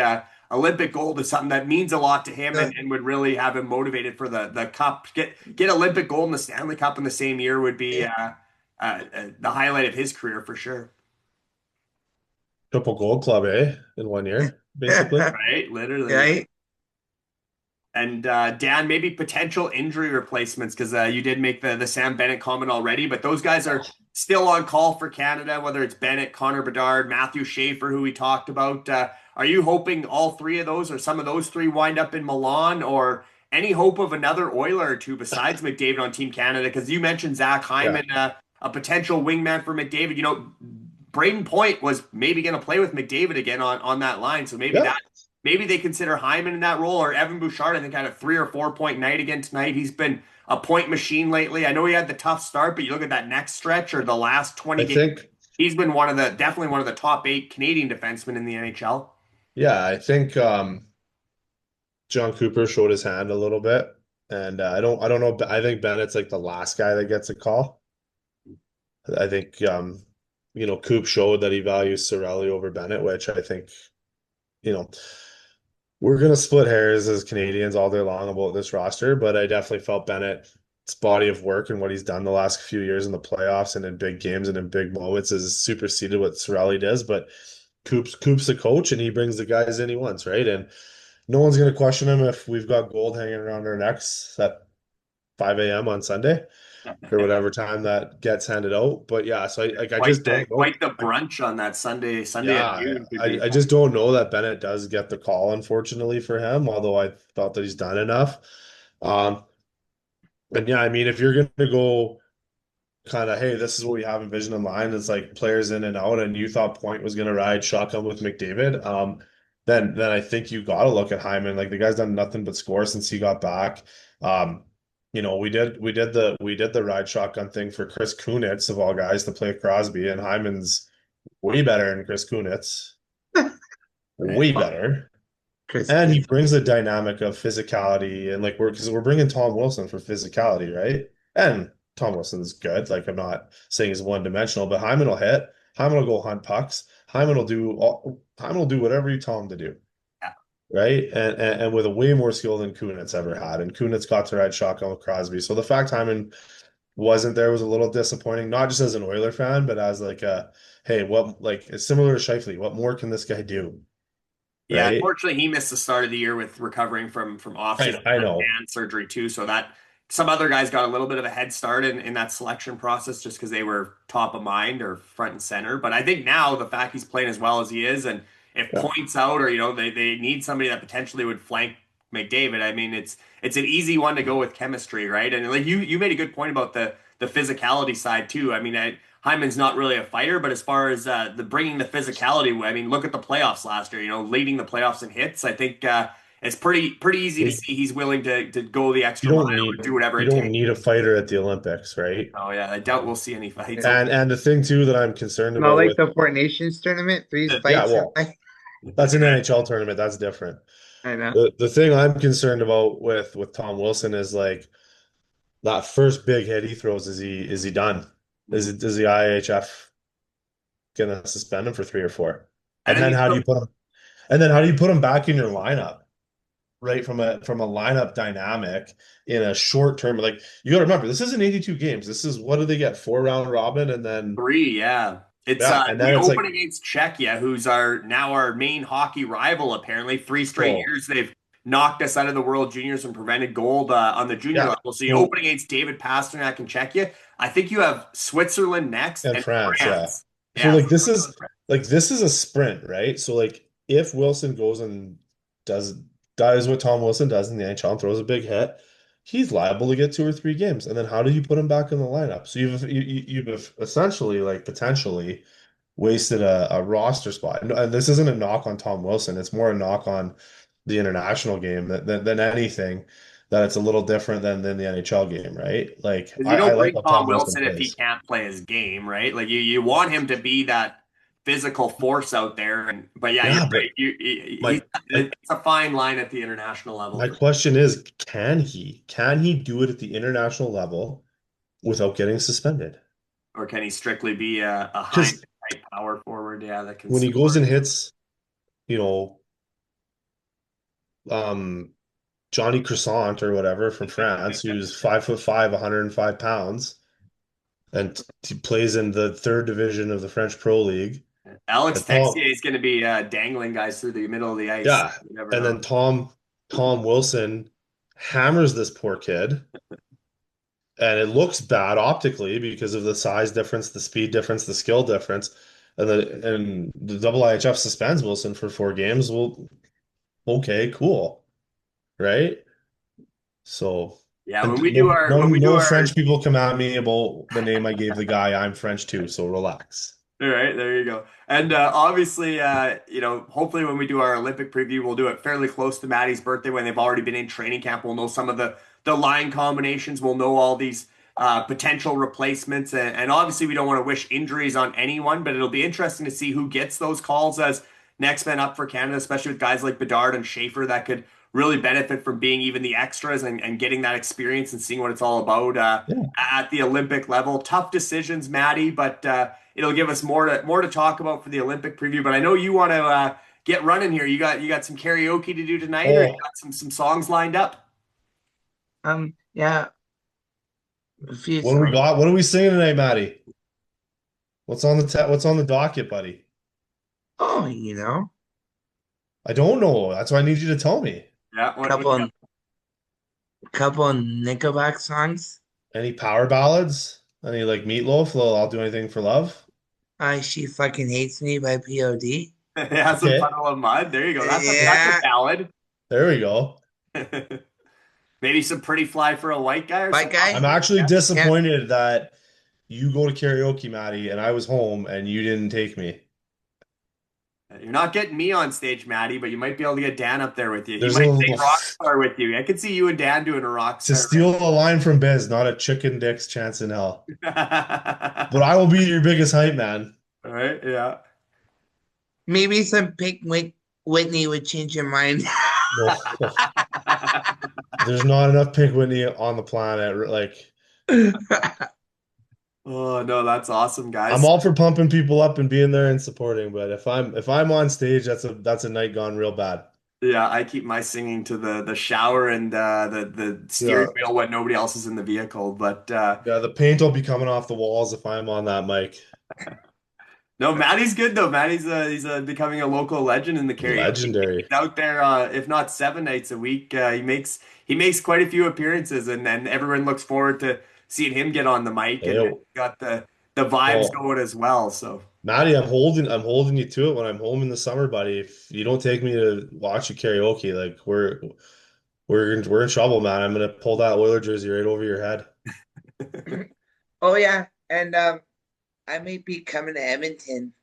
Olympic gold is something that means a lot to him So, and would really have him motivated for the cup. Get Olympic gold and the Stanley Cup in the same year would be yeah. the highlight of his career for sure. Triple gold club, eh? In 1 year, basically. Right, literally. Right? And Dan, maybe potential injury replacements because you did make the Sam Bennett comment already, but those guys are still on call for Canada, whether it's Bennett, Connor Bedard, Matthew Schaefer, who we talked about. Are you hoping all three of those or some of those three wind up in Milan, or any hope of another Oiler or two besides McDavid on Team Canada? Because you mentioned Zach Yeah. Hyman, a potential wingman for McDavid. Braden Point was maybe going to play with McDavid again on that line, so Yeah. maybe they consider Hyman in that role, or Evan Bouchard. I think had a 3 or 4 point night again tonight. He's been a point machine lately. I know he had the tough start, but you look at that next stretch or the last 20 I games, think, he's been definitely one of the top 8 Canadian defensemen in the NHL. yeah, I think John Cooper showed his hand a little bit. And I don't know. I think Bennett's like the last guy that gets a call. I think Coop showed that he values Cirelli over Bennett, which I think, you know, we're gonna split hairs as Canadians all day long about this roster, but I definitely felt Bennett's body of work and what he's done the last few years in the playoffs and in big games and in big moments has superseded what Cirelli does. But Coop's the coach and he brings the guys in he wants, right? And no one's gonna question him if we've got gold hanging around our necks at 5 a.m. on Sunday or whatever time that gets handed out. But yeah, so I just don't know. Quite the brunch on that Sunday at Yeah, noon could be. I just don't know that Bennett does get the call, unfortunately for him, although I felt that he's done enough. Um, and yeah, I mean, if you're gonna go kind of, hey, this is what we have envisioned in line, it's like players in and out, and you thought Point was gonna ride shotgun with McDavid, then I think you gotta look at Hyman. Like the guy's done nothing but score since he got back. Um, we did the ride shotgun thing for Chris Kunitz of all guys to play Crosby, and Hyman's way better than Chris Kunitz. Way better. Chris. And he brings a dynamic of physicality and like we're bringing Tom Wilson for physicality, right? And Tom Wilson's good. Like I'm not saying he's one dimensional, but Hyman will hit. Hyman will go hunt pucks. Hyman will do whatever you tell him to do, Yeah. right? And with a way more skill than Kunitz ever had. And Kunitz got to ride shotgun with Crosby. So the fact Hyman wasn't there was a little disappointing, not just as an Oiler fan, but as like hey, what like it's similar to Scheifele. What more can this guy do? Yeah, Right? unfortunately, he missed the start of the year with recovering from off-season I know. hand surgery too. So that some other guys got a little bit of a head start in that selection process just because they were top of mind or front and center. But I think now the fact he's playing as well as he is, and if Yeah. points out or they need somebody that potentially would flank McDavid. I mean, it's an easy one to go with chemistry, right? And like you made a good point about the physicality side too. I mean, Hyman's not really a fighter, but as far as the bringing the physicality, I mean, look at the playoffs last year. Leading the playoffs in hits. I think it's pretty easy to see he's willing to go the extra mile and do whatever You it don't takes. need a fighter at the Olympics, right? Oh yeah, I doubt we'll see any fights. And the thing too that I'm concerned Not about like with the Four Nations tournament, three yeah, fights. well, that's an NHL tournament, that's different. I know. The thing I'm concerned about with Tom Wilson is like that first big hit he throws, is he done? Is the IHF gonna suspend him for 3 or 4? And And then then he's how do still, you put him and then how do you put him back in your lineup? Right from a lineup dynamic in a short term. Like you got to remember, this isn't 82 games. This is what do they get? 4 round robin, and then 3, yeah. It's yeah, and then we it's open like against Czechia, who's our main hockey rival. Apparently, 3 straight oh years they've knocked us out of the World Juniors and prevented gold on the junior yeah. level. So you open against David Pasternak and Czechia. I think you have Switzerland next And and France, yeah. France. So Yeah, this is a sprint, right? So like if Wilson goes and does does what Tom Wilson does in the NHL and throws a big hit, he's liable to get 2 or 3 games. And then how do you put him back in the lineup? So you've essentially like potentially wasted a roster spot. And this isn't a knock on Tom Wilson. It's more a knock on the international game than anything. That it's a little different than the NHL game, right? Like because you I don't like bring how Tom Tom Wilson Wilson if he plays. can't play his game, right? Like you want him to be that physical force out there. But yeah, you're Yeah, but right. my It's a fine line at the international level. my question is, can he do it at the international level without getting suspended? Or can he strictly be a high Because type power forward? Yeah, that can when he goes score. and hits, you know, um, Johnny Croissant or whatever from France, who's 5'5", 105 pounds, and plays in the third division of the French Pro League. Alex And Tom, Texier is going to be dangling guys through the middle of the ice. yeah, You never and know. then Tom Wilson hammers this poor kid, and it looks bad optically because of the size difference, the speed difference, the skill difference, and the IIHF suspends Wilson for 4 games. Well, okay, cool, right? So, Yeah, and when we do no our French people come at me about the name I gave the guy. I'm French too, so relax. all right, there you go. And obviously, hopefully when we do our Olympic preview, we'll do it fairly close to Maddie's birthday when they've already been in training camp. We'll know some of the line combinations. We'll know all these potential replacements, and obviously we don't want to wish injuries on anyone, but it'll be interesting to see who gets those calls as next man up for Canada, especially with guys like Bedard and Schaefer that could really benefit from being even the extras and getting that experience and seeing what it's all about Yeah. at the Olympic level. Tough decisions, Maddie, but it'll give us more to talk about for the Olympic preview. But I know you want to get running here. You got some karaoke to do tonight, or you Oh, got some songs lined up? Yeah, a few what do we songs. got? What are we singing tonight, Maddie? What's on the docket, buddy? Oh, I don't know. That's why I need you to tell me. Yeah, what you got? couple couple Nickelback songs. Any power ballads? Any like Meatloaf? I'll do anything for love. She Fucking Hates Me by POD. Yeah, some Okay, Puddle of Mud. There you go. That's a Yeah, ballad. there we go. Maybe some Pretty Fly for a White Guy or White something. I'm Guy. actually Yeah. Yeah. disappointed that you go to karaoke, Maddie, and I was home and you didn't take me. You're not getting me on stage, Maddie, but you might be able to get Dan up there with you. He There's a might take little Rockstar with you. I could see you and Dan doing a to Rockstar. steal a line from Biz, not a chicken dick's chance in hell. But I will be your biggest hype man. All right, yeah. Maybe some Pink Whitney would change your mind. No, there's not enough Pink Whitney on the planet. Like, Oh no, that's awesome, I'm guys. all for pumping people up and being there and supporting, but if I'm on stage, that's a night gone real bad. Yeah, I keep my singing to the shower and the steering Yeah, wheel when nobody else is in the vehicle. But yeah, the paint will be coming off the walls if I'm on that mic. no, Maddie's good though. Maddie's he's becoming a local legend in the karaoke. He's Legendary. out there, if not 7 nights a week. He makes quite a few appearances, and then everyone looks forward to seeing him get on the mic Hey, and got the vibes well, going as well. So Maddie, I'm holding you to it when I'm home in the summer, buddy. If you don't take me to watch you karaoke, like we're in trouble, man. I'm gonna pull that Oiler jersey right over your head. Oh yeah, and I may be coming to Edmonton.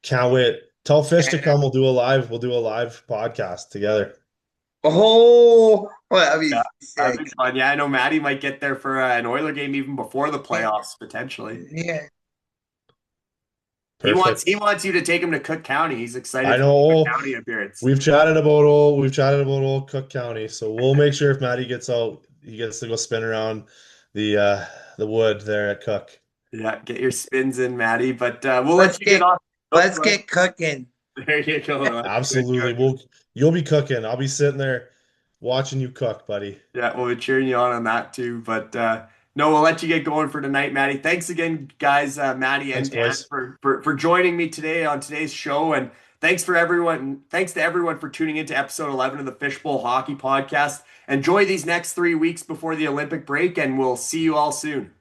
Can't wait. Tell Fish to Canada. come. We'll do a live podcast together. Oh, well, that'd be yeah, that'd sick. be fun. Yeah, I know Maddie might get there for an Oiler game even before the playoffs potentially. Yeah. He Perfect. wants you to take him to Cook County. He's excited I for the Cook know County appearance. we've chatted about old Cook County, so we'll make sure if Maddie gets out, he gets to go spin around the wood there at Cook. Yeah, get your spins in, Maddie. But we'll Let's let you get get off. Oh, let's go ahead. get cooking. There you go. Absolutely. You'll be cooking. I'll be sitting there watching you cook, buddy. Yeah, we'll be cheering you on that too. But no, we'll let you get going for tonight, Maddie. Thanks again, guys, Maddie Thanks, and Dan, boys. for joining me today on today's show. And thanks for everyone. Thanks to everyone for tuning into episode 11 of the Fishbowl Hockey Podcast. Enjoy these next 3 weeks before the Olympic break, and we'll see you all soon.